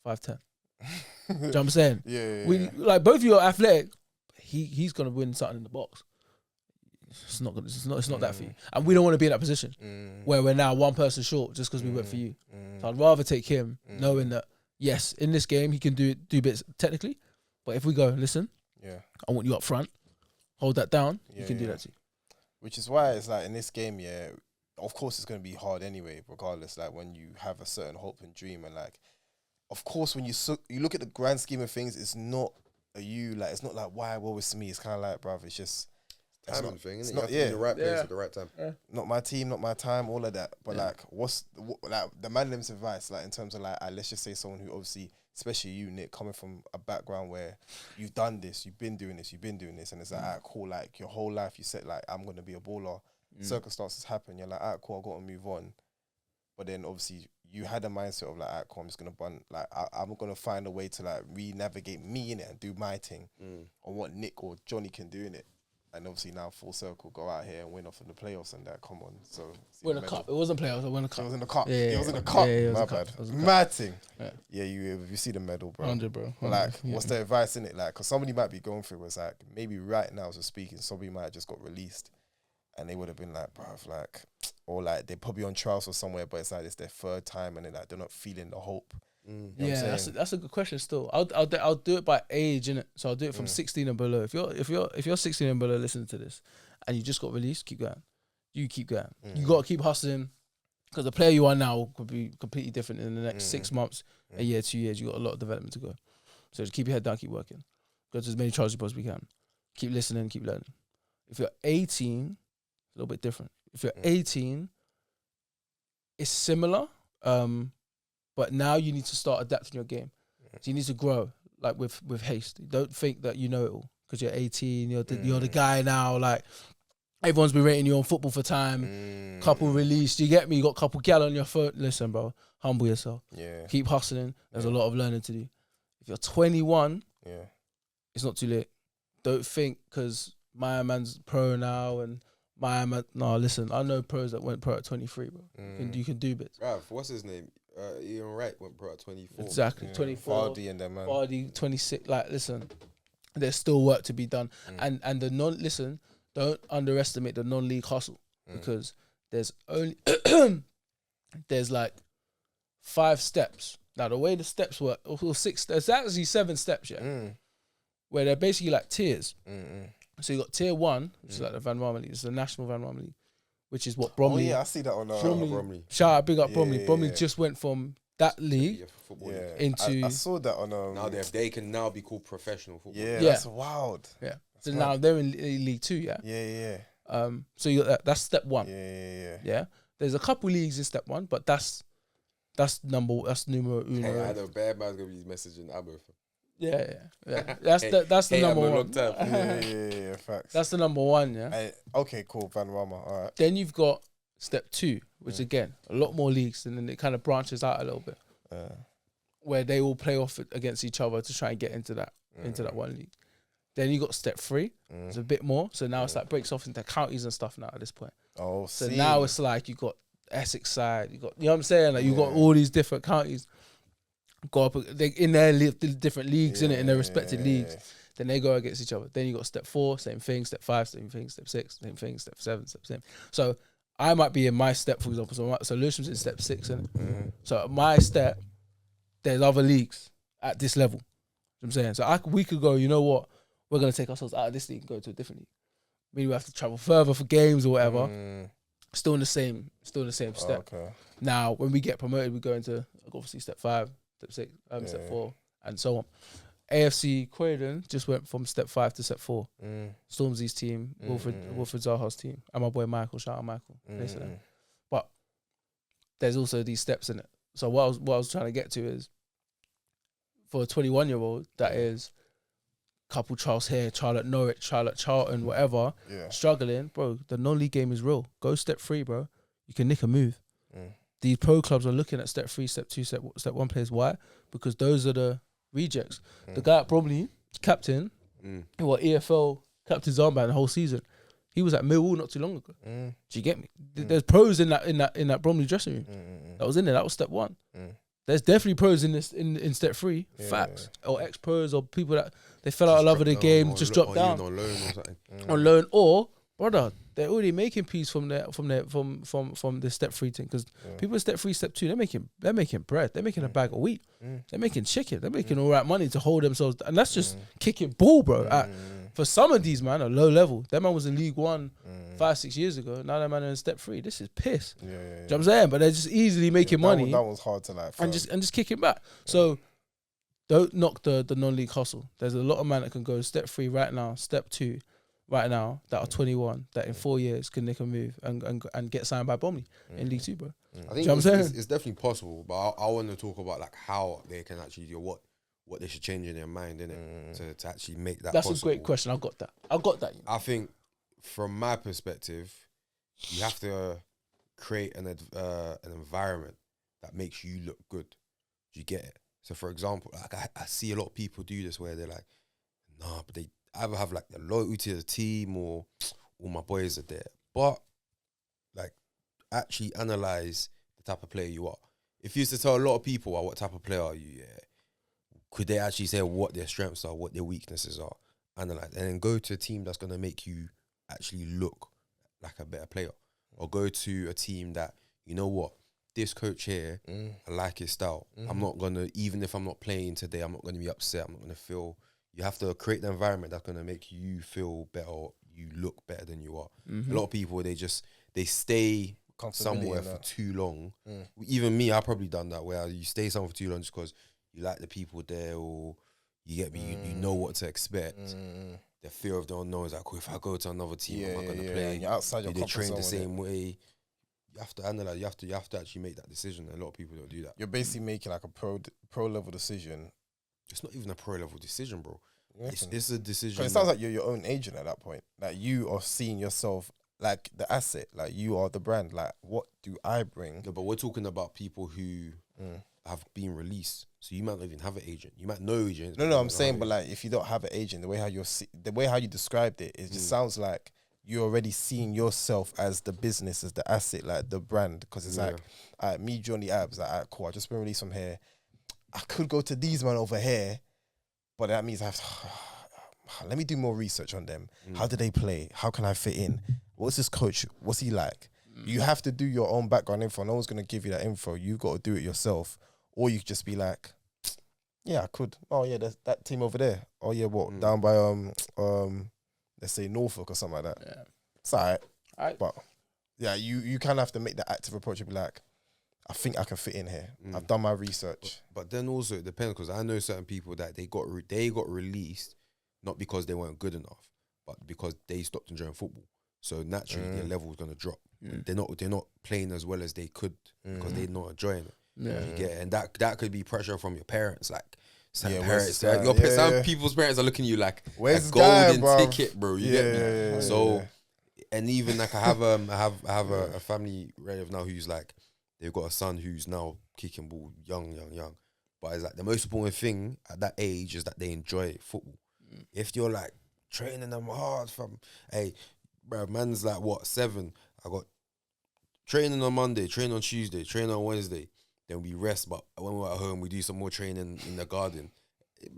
5'10". Do you know what I'm saying? Yeah. We like both of you are athletic. He's gonna win something in the box. It's not gonna. It's not that for you. And we don't want to be in that position where we're now one person short just because we went for you. So I'd rather take him, knowing that yes, in this game he can do bits technically, but if we go, listen, I want you up front, hold that down. You can do that too. Which is why it's like in this game, of course it's going to be hard anyway, regardless. Like when you have a certain hope and dream, and like, of course when you look at the grand scheme of things, it's not it's not like why woe is me. It's kind of like, bruv, it's just timing thing. It's It's not not the right place Yeah. at the right time. not my team, not my time, all of that. But like, like the man them's advice, like in terms of like, let's just say someone who obviously, especially you, Nick, coming from a background where you've done this, you've been doing this, and it's like, alright, cool, like your whole life you said like, I'm gonna be a baller. Circumstances happen, you're like, alright, cool, I gotta move on. But then obviously you had a mindset of like, alright, cool, I'm just gonna I'm gonna find a way to like re-navigate me in it and do my thing on what Nick or Johnny can do in it. And obviously now full circle, go out here and win off in the playoffs and that. Come on, so Win a cup. It wasn't playoffs. I won a cup. It was in the cup. Yeah, it was in the cup. yeah, it was My a cup. bad. It was a cup. Mad thing. Yeah. You see the medal, bro. 100, bro. But like, 100, what's the advice in it? Like, because somebody might be going through was like, maybe right now as we're speaking, somebody might have just got released, and they would have been like, bruv, like, or like they're probably on trials or somewhere, but it's like it's their 3rd time, and they're not feeling the hope. You know what I'm saying? that's a good question. Still, I'll do it by age, innit? So I'll do it from 16 and below. If you're 16 and below, listening to this, and you just got released, keep going. You keep going. You got to keep hustling, Because the player you are now could be completely different in the next 6 months, a year, 2 years. You got a lot of development to go. So just keep your head down, keep working. Go to as many trials as you possibly can. Keep listening, keep learning. If you're 18, a little bit different. If you're 18, it's similar, but now you need to start adapting your game. So you need to grow, like with haste. Don't think that you know it all because you're 18. You're the guy now. Like everyone's been rating you on Football for Time. Couple released. You get me? You got a couple gal on your phone. Listen, bro. Humble yourself. Yeah. Keep hustling. There's a lot of learning to do. If you're 21, it's not too late. Don't think because my man's pro now and my man. No, listen. I know pros that went pro at 23, bro. You can do bits. Bruv, what's his name? Ian Wright went pro at 24. Exactly, 24. Vardy and them, man. Vardy, 26. Like, listen, there's still work to be done. And don't underestimate the non-league hustle because there's only there's like 5 steps. Now the way the steps work, or 6. There's actually 7 steps, where they're basically like tiers. So you got tier 1, which is like the Van Rama League. It's the National Van Rama League, which is what Bromley. Oh yeah, I see that on Bromley. Shout out, big up Bromley. Yeah, Bromley yeah. just went from that league into I saw that on Now they can now be called professional football. yeah, Yeah. that's wild. yeah. So mad. now they're in League 2, yeah. Yeah. So you got that. That's step 1. Yeah. Yeah. There's a couple leagues in step 1, but that's numero uno. Hey, I know bad man's gonna be messaging Abo. Yeah. That's the number Abo, 1. long time. Yeah, facts. That's the number 1, yeah. Hey, okay, cool, Van Rama. All right. Then you've got step 2, which again, a lot more leagues, and then it kind of branches out a little bit, where they all play off against each other to try and get into that one league. Then you got step 3, it's a bit more. So now it's like breaks off into counties and stuff now at this point. Oh, So see. now it's like you got Essex side, you got, you know what I'm saying? Like you got all these different counties go up they in their different leagues, in their respective leagues. Then they go against each other. Then you got step 4, same thing. Step 5, same thing. Step 6, same thing. Step 7, same. So I might be in my step, for example. So Lucian's in step 6, innit? So my step, there's other leagues at this level. You know what I'm saying? So we could go, you know what? We're going to take ourselves out of this league and go to a different league. Maybe we have to travel further for games or whatever. Still in the same step. Okay. Now, when we get promoted, we go into obviously step 5, step 6, step 4, and so on. AFC Croydon just went from step 5 to step 4. Stormzy's team, Wilfred Zaha's team, and my boy Michael. Shout out Michael. But there's also these steps in it. So what I was trying to get to is, for a 21-year-old that is couple trials here, trial at Norwich, trial at Charlton, whatever, struggling, bro, the non-league game is real. Go step 3, bro. You can nick a move. These pro clubs are looking at step 3, step 2, step 1 players. Why? Because those are the rejects. The guy at Bromley, captain, what EFL captain's armband the whole season. He was at Millwall not too long ago. Do you get me? There's pros in that Bromley dressing room. That was in there. That was step 1. There's definitely pros in this in step 3. Facts. Or ex-pros or people that they fell out of love of the game, just dropped down on loan or something. on loan, or brother, they're already making peace from the step 3 thing, because people in step 3, step 2, they're making bread, they're making a bag of wheat, they're making chicken, they're making all right money to hold themselves, and that's just kicking ball, bro. For some of these man, a low level. That man was in League 1 5-6 years ago. Now that man in step 3. This is piss. Do you know what I'm saying? But they're just easily making money. That was hard to like. And just kick it back. So don't knock the non-league hustle. There's a lot of man that can go step 3 right now, step 2 right now, that are 21, that in 4 years can nick a move and get signed by Bromley in League 2, bro. I think it's definitely possible, but I want to talk about like how they can actually do what they should change in their mind, innit? To actually make that That's possible. a great question. I got that. I think from my perspective, you have to create an environment that makes you look good. Do you get it? So for example, like I see a lot of people do this where they're like, nah, but they either have like the loyalty to the team or all my boys are there. But like actually analyze the type of player you are. If you used to tell a lot of people what type of player are you, could they actually say what their strengths are, what their weaknesses are, analyze, and then go to a team that's going to make you actually look like a better player, or go to a team that, you know what, this coach here, I like his style. I'm not going to, even if I'm not playing today, I'm not going to be upset. I'm not going to feel, you have to create the environment that's going to make you feel better, or you look better than you are. A lot of people, they stay somewhere and for that. too long. Mm. Even me, I probably done that where you stay somewhere for too long just because you like the people there, or you get me, you know what to expect. The fear of the unknown is like, oh, if I go to another team, am I gonna play? And you're outside Do your they comfort train zone the with it. same way? You have to analyze. You have to actually make that decision. A lot of people don't do that. You're basically making like a pro level decision. It's not even a pro level decision, bro. You It's reckon? a decision. 'Cause it sounds like you're your own agent at that point. Like you are seeing yourself like the asset. Like you are the brand. Like what do I bring? No, but we're talking about people who have been released. So you might not even have an agent. You might know agents. No, I'm saying, but like if you don't have an agent, the way how you described it, it just sounds like you're already seeing yourself as the business, as the asset, like the brand. Because it's like, me, Johnny Abs, like, cool, I just been released from here. I could go to these man over here, but that means I have to, let me do more research on them. How do they play? How can I fit in? What's this coach? What's he like? You have to do your own background info. No one's going to give you that info. You've got to do it yourself. Or you could just be like, yeah, I could. Oh, yeah, there's that team over there. Oh, yeah, what? Down by, let's say Norfolk or something like that. Yeah. It's all right. Alright. But, yeah, you kind of have to make the active approach and be like, I think I can fit in here. I've done my research. But then also it depends, because I know certain people that they got released not because they weren't good enough, but because they stopped enjoying football. So naturally their level is gonna drop. They're not playing as well as they could because they're not enjoying it. Yeah. You get it? And that could be pressure from your parents. Like some Yeah, parents, where's like, this guy? some Yeah. people's parents are looking at you like Where's a this guy, golden bruv? ticket, bro. You get me? Yeah. So, and even like I have a family relative now who's like, they've got a son who's now kicking ball young. But it's like the most important thing at that age is that they enjoy football. If you're like training them hard from, hey, bro, man's like what, 7? I got training on Monday, training on Tuesday, training on Wednesday. Then we rest, but when we're at home, we do some more training in the garden.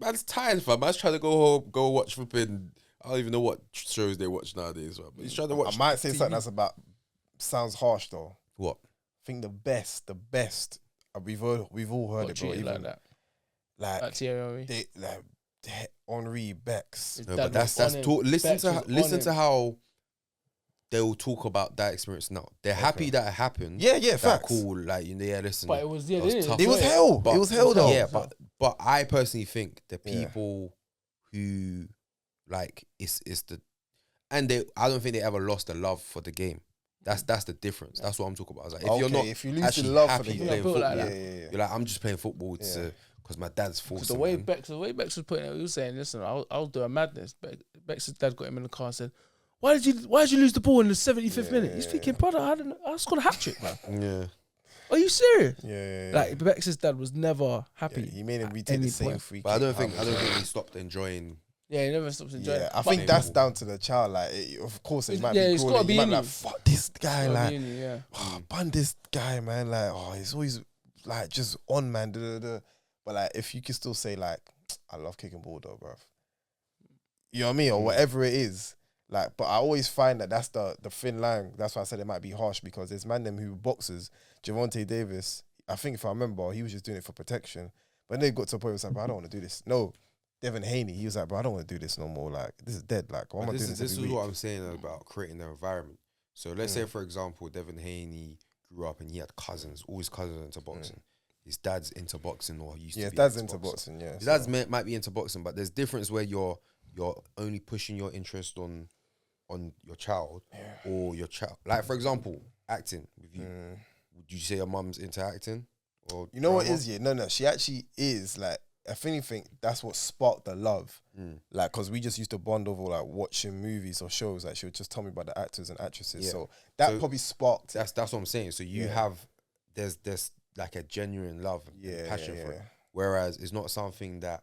Man's tired, fam. Man's trying to go home, go watch flipping. I don't even know what shows they watch nowadays, fam. But he's trying to watch. I might say TV. something that's sounds harsh though. What? I think the best, we've all heard it, bro. Treated Even like that. like Like Thierry Henry. they Henri Bex. His No, dad but was that's on him. talk. Listen Bex to was listen on to him. how they will talk about that experience now. They're happy that it happened. Yeah, That facts. cool. Like listen. But it was, yeah, that was they didn't tough. It was enjoy hell. But- It was hell though. Yeah, but I personally think the Yeah. people who like it's the, and I don't think they ever lost the love for the game. That's the difference. That's what I'm talking about. I was like, if you're not if you lose the actually love for happy the game, playing built football, like yeah, yeah. you're like, I'm just playing football Yeah. because my dad's Because forcing the way me. Bex was putting it, he was saying, "Listen, I'll do a madness." Bex's dad got him in the car and said, "Why did you lose the ball in the 75th minute?" He's thinking, "Brother, I scored a hat trick, man. Yeah. Are you serious?" Yeah. Like Bex's dad was never happy. he made him at retake any the same point. free But I don't kick. think they stopped enjoying. Yeah, he never stops enjoying. Yeah, it. I But think that's down to the child. Like, of course, it might yeah, be it's growing. gotta be You might in be like, you. fuck this guy, Gotta like, be in you, yeah. ban this guy, man. Like, he's always like just on, man. But like, if you can still say like, I love kicking ball though, bruv. You know what I mean, or whatever it is. Like, but I always find that that's the thin line. That's why I said it might be harsh, because there's man them who boxers. Javonte Davis, I think if I remember, he was just doing it for protection. But then they got to a point where it's like, bro, I don't want to do this. No, Devin Haney, he was like, bro, I don't want to do this no more. Like, this is dead. Like, why am I doing this This every is week? what I'm saying about creating the environment. So let's say, for example, Devin Haney grew up and he had cousins, all his cousins into boxing. His dad's into boxing, or used to Yeah, be. dad's an into ex-boxer. boxing, yeah. His dad's might be into boxing, but there's difference where you're only pushing your interest on your child or your child. Like, for example, acting with you. Would you say your mum's into acting? Or You know what drama? is, yeah? No, she actually is. Like, if anything, that's what sparked the love. Like, because we just used to bond over, like, watching movies or shows. Like, she would just tell me about the actors and actresses. Yeah. So that So probably sparked. That's what I'm saying. So you have, there's like a genuine love and passion for it. Whereas it's not something that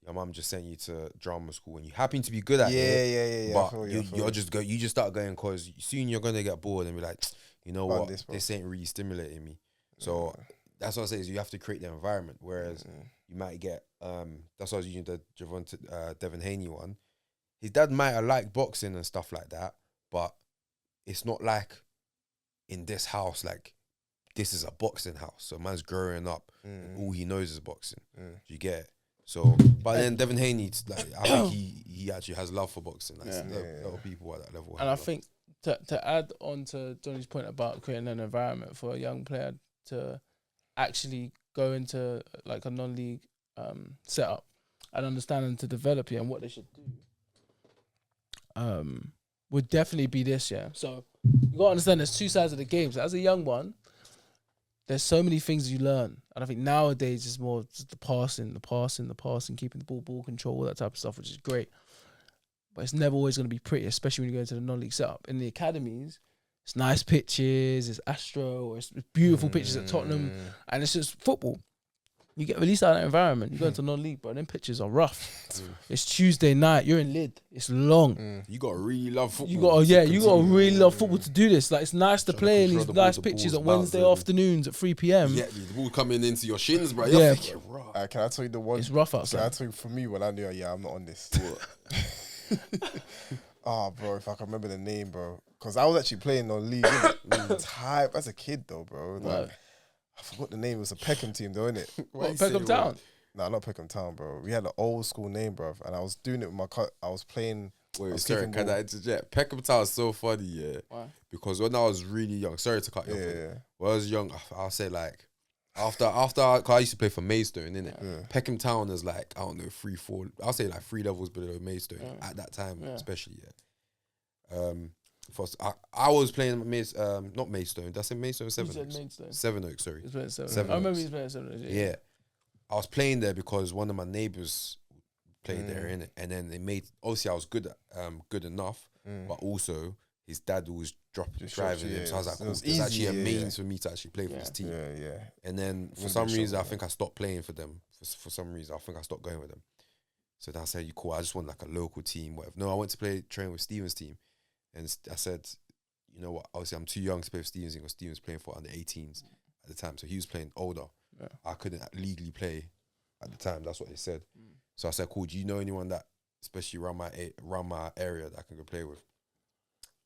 your mum just sent you to drama school and you happen to be good at it. Yeah. But you just start going because soon you're gonna get bored and be like, you know what, this ain't really stimulating me. So that's what I say is you have to create the environment. Whereas you might get that's why I was using the Devin Haney one. His dad might have liked boxing and stuff like that, but it's not like in this house, like this is a boxing house. So man's growing up, and all he knows is boxing. Do you get it? So, but then Devin Haney, like, I think he actually has love for boxing. Like, a lot of people at that level. And I think to add on to Johnny's point about creating an environment for a young player to actually go into like a non-league setup and understand and to develop it and what they should do, would definitely be this. Yeah. So you gotta understand there's two sides of the game. So as a young one, there's so many things you learn, and I think nowadays it's more just the passing, keeping the ball control, all that type of stuff, which is great. But it's never always going to be pretty, especially when you go into the non-league setup. In the academies, it's nice pitches, it's Astro, or it's beautiful pitches at Tottenham, and it's just football. You get released out of that environment, you go into non-league, bro, them pitches are rough. It's Tuesday night, you're in Lid, it's long. You gotta really love football. You gotta really love football to do this. Like, it's nice to play in these nice pitches on Wednesday afternoons at 3 p.m. Yeah, the ball coming into your shins, bro. Yeah. Can I tell you the one? It's rough Can outside. I tell you, for me, when I knew, I'm not on this. Oh, bro, if I can remember the name, bro. Because I was actually playing on league type as a kid, though, bro. Like, I forgot the name. It was a Peckham team, though, innit? What, Peckham Town? Nah, not Peckham Town, bro. We had an old school name, bro. And I was doing it with my I was playing. Wait, sorry, can I interject? Peckham Town is so funny, yeah. Why? Because when I was really young, sorry to cut you off. Yeah. When I was young, I'll say like, cause I used to play for Maidstone, innit? Yeah. Peckham Town is like, I don't know, 3-4, I'll say like 3 levels below Maidstone at that time, especially, yeah. First, I was playing not Maidstone. That's in Maidstone, Seven Oaks. Seven Oaks, sorry. I remember he's playing Seven Oaks. Yeah. I was playing there because one of my neighbours played there, innit? And then they made, obviously I was good enough, but also his dad was driving him. So I was like, cool, there's actually a means for me to actually play for this team. Yeah. And then for some reason, I think I stopped playing for them. For some reason, I think I stopped going with them. So then I said, cool, I just want like a local team, whatever. No, I went to train with Stephen's team. And I said, you know what, obviously I'm too young to play for Stevens because Stevens playing for under 18s at the time. So he was playing older. Yeah. I couldn't legally play at the time. That's what they said. So I said, cool, do you know anyone that, especially around my area, that I can go play with?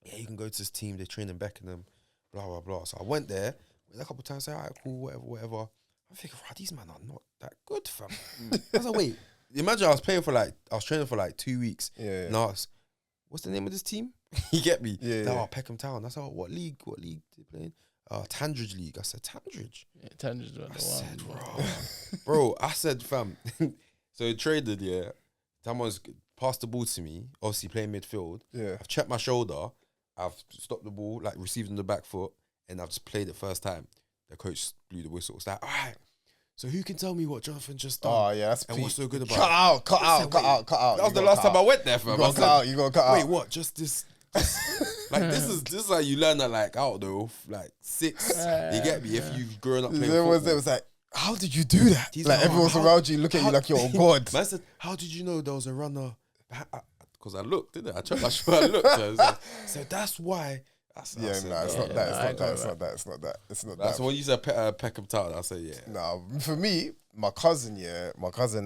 Yeah, you can go to this team. They train in Beckenham, blah, blah, blah. So I went there a couple of times, say, all right, cool, whatever. I'm thinking, wow, these men are not that good, fam. I was like, wait, imagine I was training for like 2 weeks. Yeah. And I asked, what's the name of this team? You get me? Yeah. Oh, Peckham Town. I said, oh, what league they playing? Tandridge League. I said, Tandridge? Yeah, Tandridge. I said, bro, I said, fam. So he traded, yeah. Someone's passed the ball to me, obviously playing midfield. Yeah. I've checked my shoulder. I've stopped the ball, like received on the back foot, and I've just played it first time. The coach blew the whistle. It's like, all right, so who can tell me what Jonathan just done? Oh, yeah, that's and what's so good about Cut out. That was the last time I went there, fam. You got to cut out. You got to cut out. Wait, what? Just this? Like, this is how you learn that, like, I don't know, like 6. You get me? If you've grown up playing football. It was like, how did you do that? Like, everyone's around you, look at you like you're a god. I said, how did you know there was a runner? Because I looked, didn't I? I checked my shoulder, I looked. So that's why. It's not that. That's when you said Peckham Town. I said, yeah. No, for me, my cousin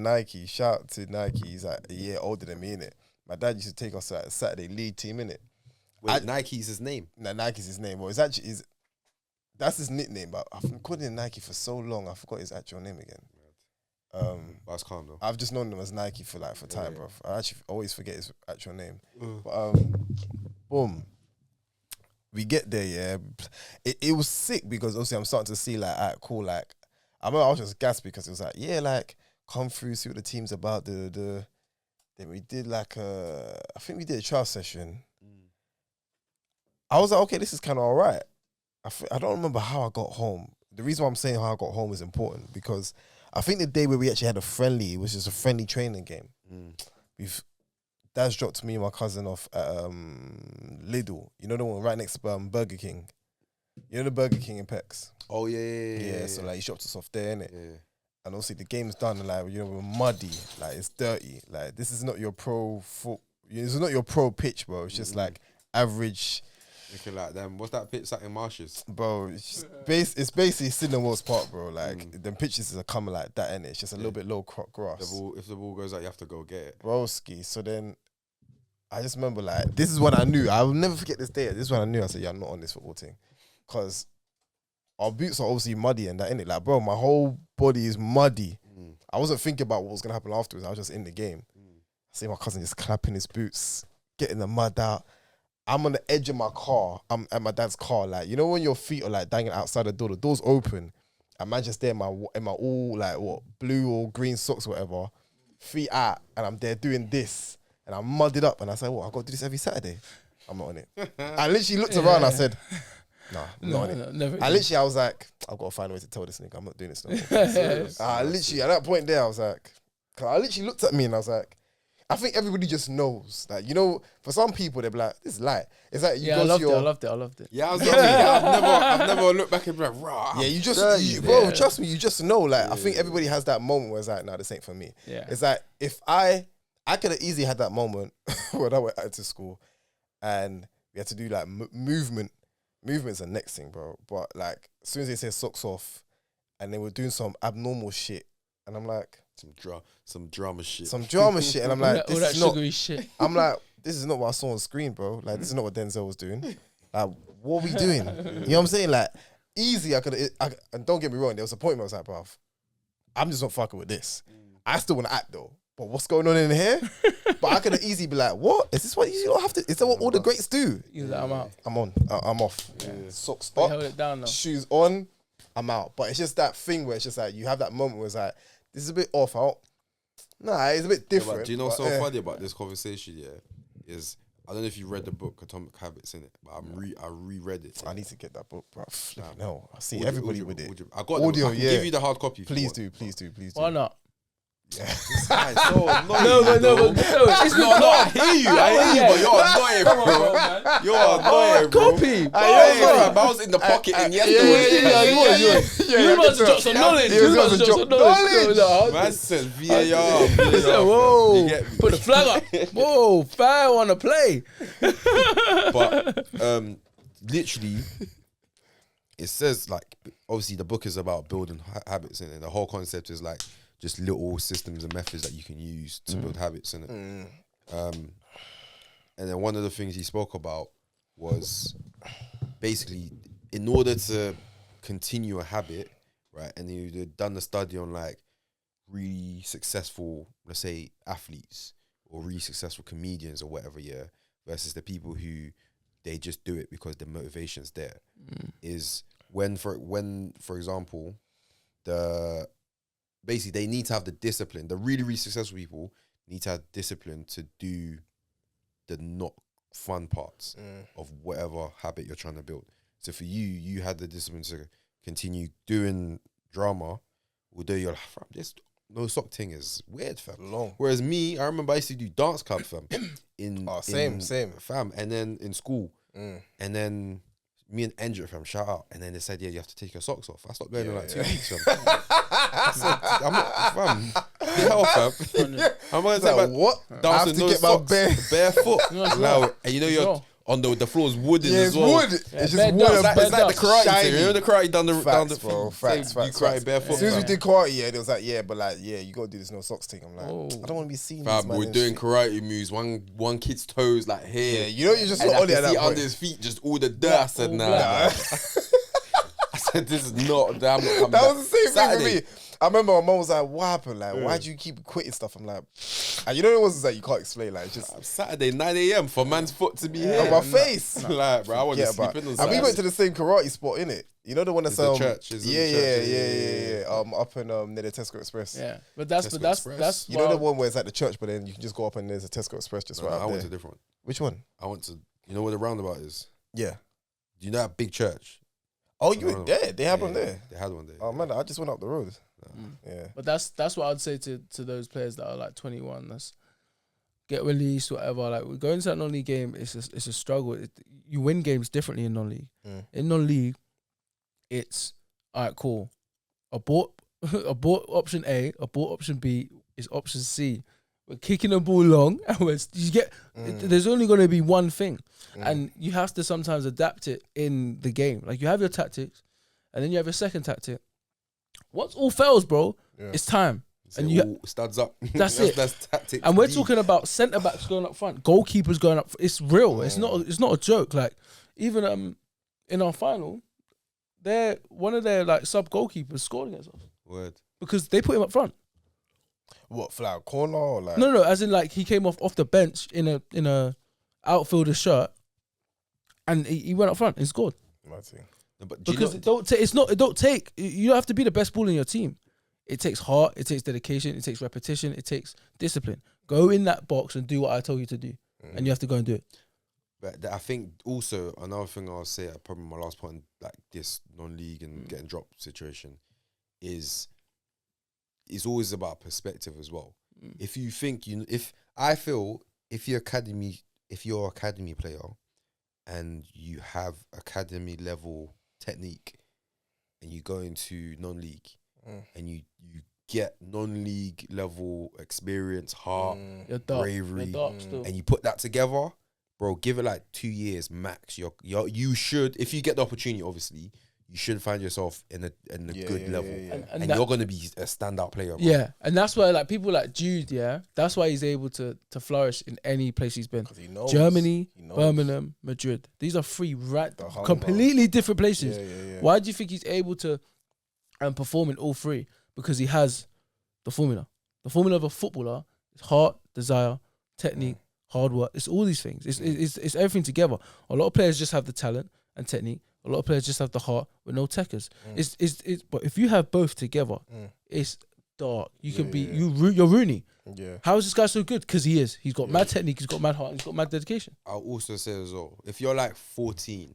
Nike, shout out to Nike, he's like a year older than me, innit? My dad used to take us to a Saturday league team, innit? Wait, Nike's his name? No, Nike's his name. Well, that's his nickname, but I've been calling him Nike for so long, I forgot his actual name again. That's calm though. I've just known him as Nike for time, bro. I actually always forget his actual name. But boom. We get there, yeah. It was sick because obviously I'm starting to see like, alright, cool, like I remember I was just gassed because it was like, yeah, like come through, see what the team's about. Then we did like I think we did a trial session. I was like, okay, this is kind of all right. I don't remember how I got home. The reason why I'm saying how I got home is important because I think the day where we actually had a friendly, it was just a friendly training game. Dad's dropped me and my cousin off at Lidl. You know the one right next to Burger King? You know the Burger King in Pecs? Oh, yeah. So like he dropped us off there, innit? Yeah. And obviously the game's done and like, you know, we're muddy. Like it's dirty. Like this is not your this is not your pro pitch, bro. It's just like average. Looking like them. What's that pitch like in Marshes? Bro, it's basically Sydney Wells Park, bro. Like them pitches are coming like that, innit? It's just a little bit low grass. If the ball goes out, you have to go get it. Broski. So then I just remember like, this is when I knew. I will never forget this day. This is when I knew. I said, yeah, I'm not on this football team. Because our boots are obviously muddy and that, innit? Like, bro, my whole body is muddy. I wasn't thinking about what was going to happen afterwards. I was just in the game. I see my cousin just clapping his boots, getting the mud out. I'm on the edge of my car. I'm at my dad's car. Like, you know when your feet are like dangling outside the door, the door's open, and man just there in my all like what blue or green socks or whatever, feet out, and I'm there doing this, and I'm mudded up, and I said, "What? I got to do this every Saturday." I'm not on it. I literally looked around. I said, "Nah, I'm not on it." Never. I was like, "I've got to find a way to tell this nigga I'm not doing this no more." I literally at that point there, I was like, 'cause I literally looked at me and I was like, I think everybody just knows. Like, you know, for some people, they'll be like, this is light. It's like you I go loved to your... it. I loved it. Yeah, I was like, I've never looked back and be like, rah. Yeah, you just, dirty, bro, trust me, you just know. Like, I think everybody has that moment where it's like, nah, this ain't for me. Yeah. It's like, if I could have easily had that moment when I went out to school and we had to do like movement. Movement's the next thing, bro. But like, as soon as they say socks off and they were doing some abnormal shit, and I'm like, some drama shit. and I'm like, all that this is not... sugary shit. I'm like, this is not what I saw on screen, bro. Like, this is not what Denzel was doing. Like, what are we doing? You know what I'm saying? Like, easy, and don't get me wrong, there was a point where I was like, bro, I'm just not fucking with this. I still want to act though. But what's going on in here? But I could have easily be like, what? Is this what you don't have to? Is that what all the greats do? He's like, I'm out. I'm on. I'm off. Socks They up, held it down now. shoes on, I'm out. But it's just that thing where it's just like, you have that moment where it's like, this is a bit off. Nah, it's a bit Yeah, different. but do you know what's so but, funny about this conversation? Yeah, is I don't know if you read the book Atomic Habits in it, but I reread it. I need to get that book, bro. Flipping hell. I see Audio- everybody audio- with it. audio- I got Audio, I can yeah. give you the hard copy. if you Please want. do, please do, please do. Why not? This guy's so annoying. No, it's No, I hear you, but you're annoying, Come on, bro. bro, man. You're annoying, bro. Copy. Hey, fam, I was in the pocket and yesterday. You must drop some knowledge. You must drop some knowledge. Man said VAR. Whoa. You get me? Put the flag up. Whoa, fair on the play. But literally, it says like obviously the book is about building habits, and the whole concept is like just little systems and methods that you can use to build habits in it. And then one of the things he spoke about was basically in order to continue a habit, right? And he'd done the study on like really successful, let's say, athletes or really successful comedians or whatever, yeah, versus the people who they just do it because the motivation's there. Is when, for example, basically they need to have the discipline. The really, really successful people need to have discipline to do the not fun parts of whatever habit you're trying to build. So for you had the discipline to continue doing drama, although you're like, fam, this no sock thing is weird, fam. Long. Whereas me, I remember I used to do dance club, fam. Same. Fam. And then in school. And then me and Andrew, fam, shout out. And then they said, yeah, you have to take your socks off. I stopped going in like 2 weeks, fam. I said, I'm not, fam. The hell, fam. I'm always Like, like, what? I have dancing to no get my socks, barefoot. No, it's Now, not. and you know It's you're not. on the floor is wooden Yeah, as it's well. wood. Yeah, It's just bed wood. down, and bed It's like the karate shiny. thing. You know the karate down the Facts, bro. Facts. You karate barefoot. As soon as we Yeah. did karate, yeah, it was like, yeah, but like, yeah, you gotta do this no socks thing. I'm like, Oh. I don't want to be seen. Fam, these man we're and doing shit. karate moves. One kid's toes like here. Yeah, you know, you're just And not I on it can at see that under point. his feet just all the dirt. I said, all nah. black. I said, this is not. I'm not coming That back. was the same Saturday. thing for me. I remember my mom was like, what happened? Like, why do you keep quitting stuff? I'm like, and you know it was like, you can't explain. Like, it's just Saturday, 9 a.m. for man's foot to be here. on my face. Like, bro, I want to Yeah, sleep but in on and Saturday. we went to the same karate spot, innit? You know the one that's It's the church, it's in yeah, the church, yeah. Up in near the Tesco Express. Yeah, but that's Tesco Express. You know the one where it's at the church, but then you can just go up and there's a Tesco Express just No, right I up went there. to a different one. Which one? I went to, you know where the roundabout is? Yeah. Do you know that big church? Oh, you No. were there. They had one there. They had one there. Oh man, I just went up the road. Yeah. But that's what I'd say to those players that are like 21. That's get released, whatever. Like, we're going to that non-league game. It's a struggle. You win games differently in non-league. In non-league, it's all right. Cool. Abort option A. Abort option B is option C. We're kicking the ball long, and there's only going to be one thing, and you have to sometimes adapt it in the game. Like, you have your tactics, and then you have your second tactic. Once all fails, bro, it's time. So and it you- all studs up. That's it. That's tactics. And we're D. talking about centre backs going up front, goalkeepers going up. It's real. It's not a joke. Like, even in our final, one of their like sub goalkeepers scored against us Word. because they put him up front. What, fly corner or like? No, as in like he came off the bench in a outfielder shirt, and he went up front and scored. Mad thing. No, but do you Because know- it don't ta- it's not. It don't take. You don't have to be the best baller in your team. It takes heart. It takes dedication. It takes repetition. It takes discipline. Go in that box and do what I told you to do, and you have to go and do it. But I think also another thing I'll say, probably my last point, like this non-league and getting dropped situation, is always about perspective as well. If you think if I feel if you're academy player, and you have academy level technique, and you go into non-league, and you get non-league level experience, heart, You're dark. bravery, You're dark still. and you put that together, bro, give it like 2 years max. You should, if you get the opportunity, obviously, you should find yourself in a good level, And and that- you're gonna be a standout player. Bro. Yeah, and that's why like people like Jude, yeah, that's why he's able to flourish in any place he's been. 'Cause he knows. Germany, He knows. Birmingham, Madrid. These are three The hunger. completely different places. Yeah. Why do you think he's able to perform in all three? Because he has the formula. The formula of a footballer is heart, desire, technique, hard work. It's all these things. It's everything together. A lot of players just have the talent and technique. A lot of players just have the heart with no techers. It's but if you have both together, it's dark. You can be you're Rooney. Yeah. How is this guy so good? Because he is. He's got mad technique. He's got mad heart. He's got mad dedication. I'll also say as well, if you're like 14,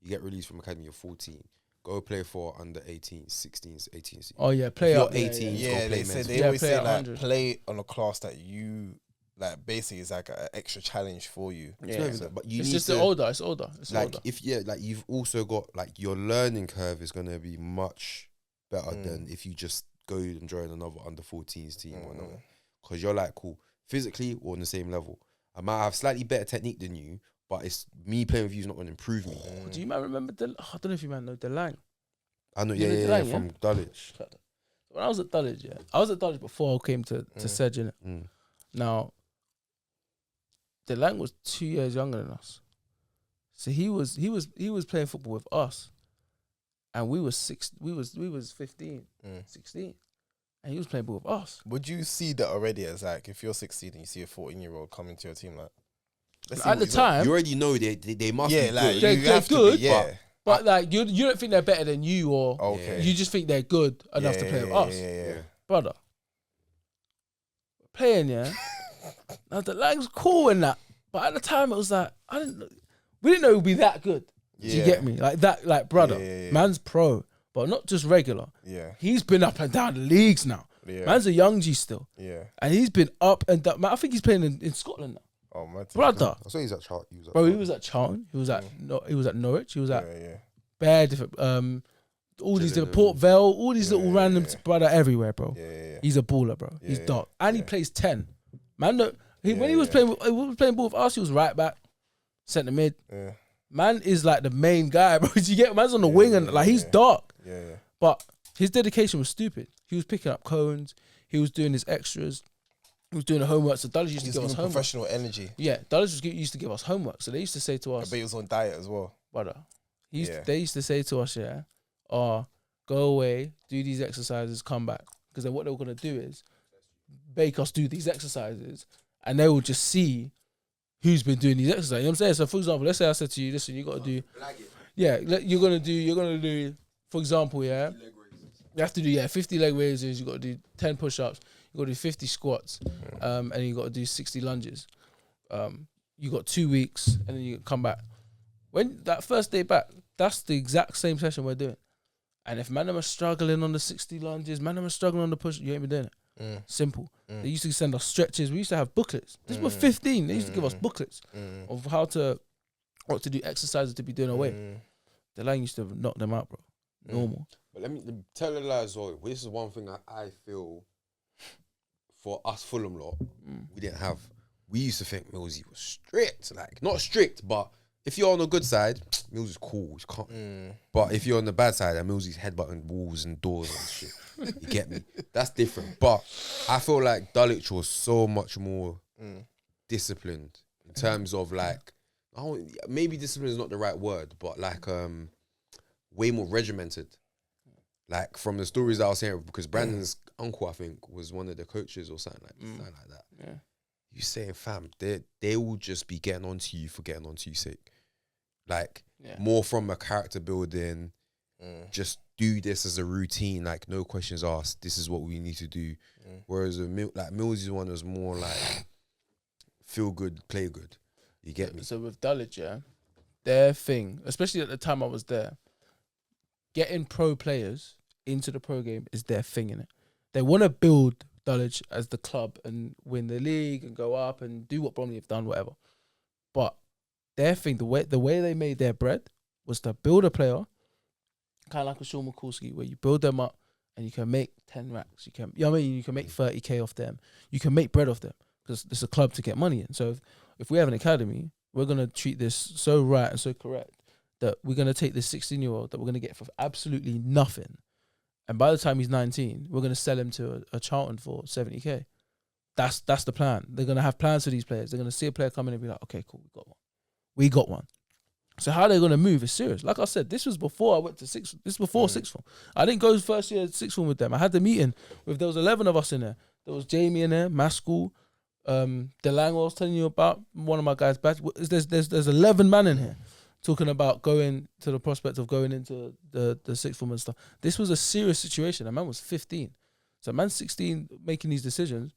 you get released from academy, you're 14, go play for under 18s, 16s, 18s. Oh yeah, play If up. you're yeah, 18, yeah. Yeah, go play they men's say they football. always Yeah, say play at like 100. play on a class that you like basically is like an extra challenge for you. It's not even that, but you It's need just to, older. It's older. It's like older. if like you've also got like your learning curve is gonna be much better than if you just go and join another under 14s team or another, because you're like cool physically we're on the same level. I might have slightly better technique than you, but it's me playing with you is not gonna improve me. Do you man remember I don't know if you man know Delang. I know, You know yeah, Delang, from Dulwich. When I was at Dulwich, I was at Dulwich before I came to Sedge, innit? Now, Delang was 2 years younger than us, so he was playing football with us, and we was 15, 16, and he was playing ball with us. Would you see that already as like if you're 16 and you see a 14-year-old coming to your team like? let's see At what the he's like. time, You already know they must Yeah, be like good. They're you have to good, be, yeah. but like you don't think they're better than you, or Okay. you just think they're good enough to play with us, Yeah. brother. Playing, yeah. Now Delang's cool and that, but at the time it was like we didn't know it would be that good. Do you Yeah. get me? Like that, like brother, Yeah. man's pro, but not just regular. Yeah. He's been up and down the leagues now. Yeah. Man's a young G still, Yeah. and he's been up and down. Man, I think he's playing in Scotland now, Oh my brother. I saw he's at Charlton. Bro, he was at Charlton. He was at he was at Norwich. He was at Yeah. bare different. All these different Gillingham. Port Vale, all these little random brother everywhere, bro. Yeah. He's a baller, bro. He's Yeah, dark, and he yeah. plays 10. Man, when he was Yeah. playing ball with us, he was right back, centre mid. Yeah. Man is like the main guy, bro. You get man's on the wing and like he's dark, Yeah. but his dedication was stupid. He was picking up cones. He was doing his extras. He was doing the homework. So Dulwich used to He's give us giving homework. professional energy. Yeah, Dulwich used to give us homework. So they used to say to I us, bet he was on diet as well. brother. Yeah. They used to say to us, yeah, go away, do these exercises, come back. Because then what they were gonna do is make us do these exercises, and they will just see who's been doing these exercises. You know what I'm saying? So for example, let's say I said to you, listen, you got to do, you're gonna do, for example, yeah, you have to do 50 leg raises. You got to do 10 push-ups. You got to do 50 squats, and you got to do 60 lunges. You got 2 weeks, and then you come back. When that first day back, that's the exact same session we're doing. And if man them are struggling on the 60 lunges, man them are struggling on the push, you ain't been doing it. Simple. They used to send us stretches. We used to have booklets. This was 15. They used to give us booklets of what to do, exercises to be doing away. The line used to knock them out, bro. Normal. But let me tell a lie as well. This is one thing I feel for us Fulham lot, we didn't have. We used to think Millsy was strict, like not strict, but if you're on the good side, Mills is cool. He's calm. But if you're on the bad side, and Millsy's headbutting walls and doors and shit, you get me? That's different. But I feel like Dulwich was so much more disciplined in terms of like, maybe discipline is not the right word, but like way more regimented. Like from the stories that I was hearing, because Brandon's uncle, I think, was one of the coaches or something like that. Yeah. You saying, fam, they will just be getting onto you for getting onto you sake. Like Yeah. more from a character building. Just do this as a routine, like no questions asked. This is what we need to do. Whereas like Millsy's one was more like feel good, play good. You get me? So with Dulwich, yeah, their thing, especially at the time I was there, getting pro players into the pro game is their thing, innit? They want to build Dulwich as the club and win the league and go up and do what Bromley have done, whatever. But their thing, the way they made their bread was to build a player, kind of like a Sean Mikulski, where you build them up and you can make 10 racks. You know what I mean? You can make 30K off them. You can make bread off them because it's a club to get money in. So if we have an academy, we're going to treat this so right and so correct that we're going to take this 16-year-old that we're going to get for absolutely nothing. And by the time he's 19, we're going to sell him to a Charlton for 70K. That's the plan. They're going to have plans for these players. They're going to see a player come in and be like, okay, cool, we got one. So how they're going to move is serious. Like I said, this was before I went to sixth. This is before sixth form. I didn't go first year sixth form with them. I had the meeting there was 11 of us in there. There was Jamie in there, Maskell, Delang, I was telling you about, one of my guys back. There's 11 man in here talking about going to the prospect of going into the sixth form and stuff. This was a serious situation. A man was 15. So a man 16 making these decisions.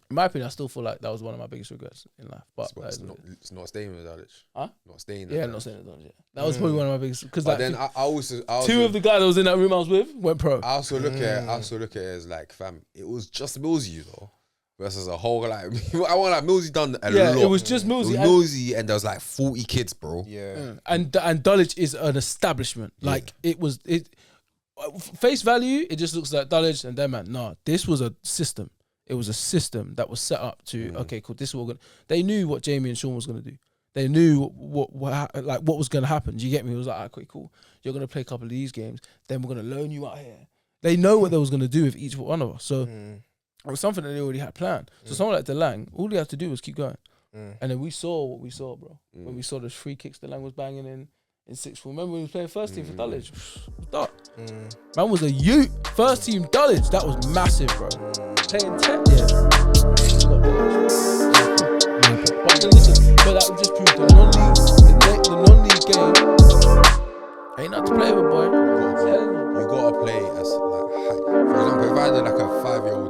In my opinion, I still feel like that was one of my biggest regrets in life. But it's not staying with Dulwich. Huh? Not staying. Yeah, not staying with Dulwich. That was probably one of my biggest. Because But like, then I also two of the guys that was in that room I was with went pro. I also look at it as like, fam, it was just Millsy though versus a whole like I want like Millsy done a lot. Yeah, it was just Millsy. It was Millsy and there was like 40 kids, bro. Yeah. And Dulwich is an establishment. Like it face value, it just looks like Dulwich and them, man. Nah, this was a system. It was a system that was set up to, okay, cool, this is what we're going to... They knew what Jamie and Sean was going to do. They knew what was going to happen. Do you get me? It was like, okay, cool. You're going to play a couple of these games. Then we're going to loan you out here. They know what they was going to do with each one of us. So it was something that they already had planned. So someone like Delang, all he had to do was keep going. And then we saw what we saw, bro. When we saw the free kicks Delang was banging in sixth form. Remember when he was playing first team for Dulwich? Man was a youth. First team Dulwich. That was massive, bro. Playing 10, yeah.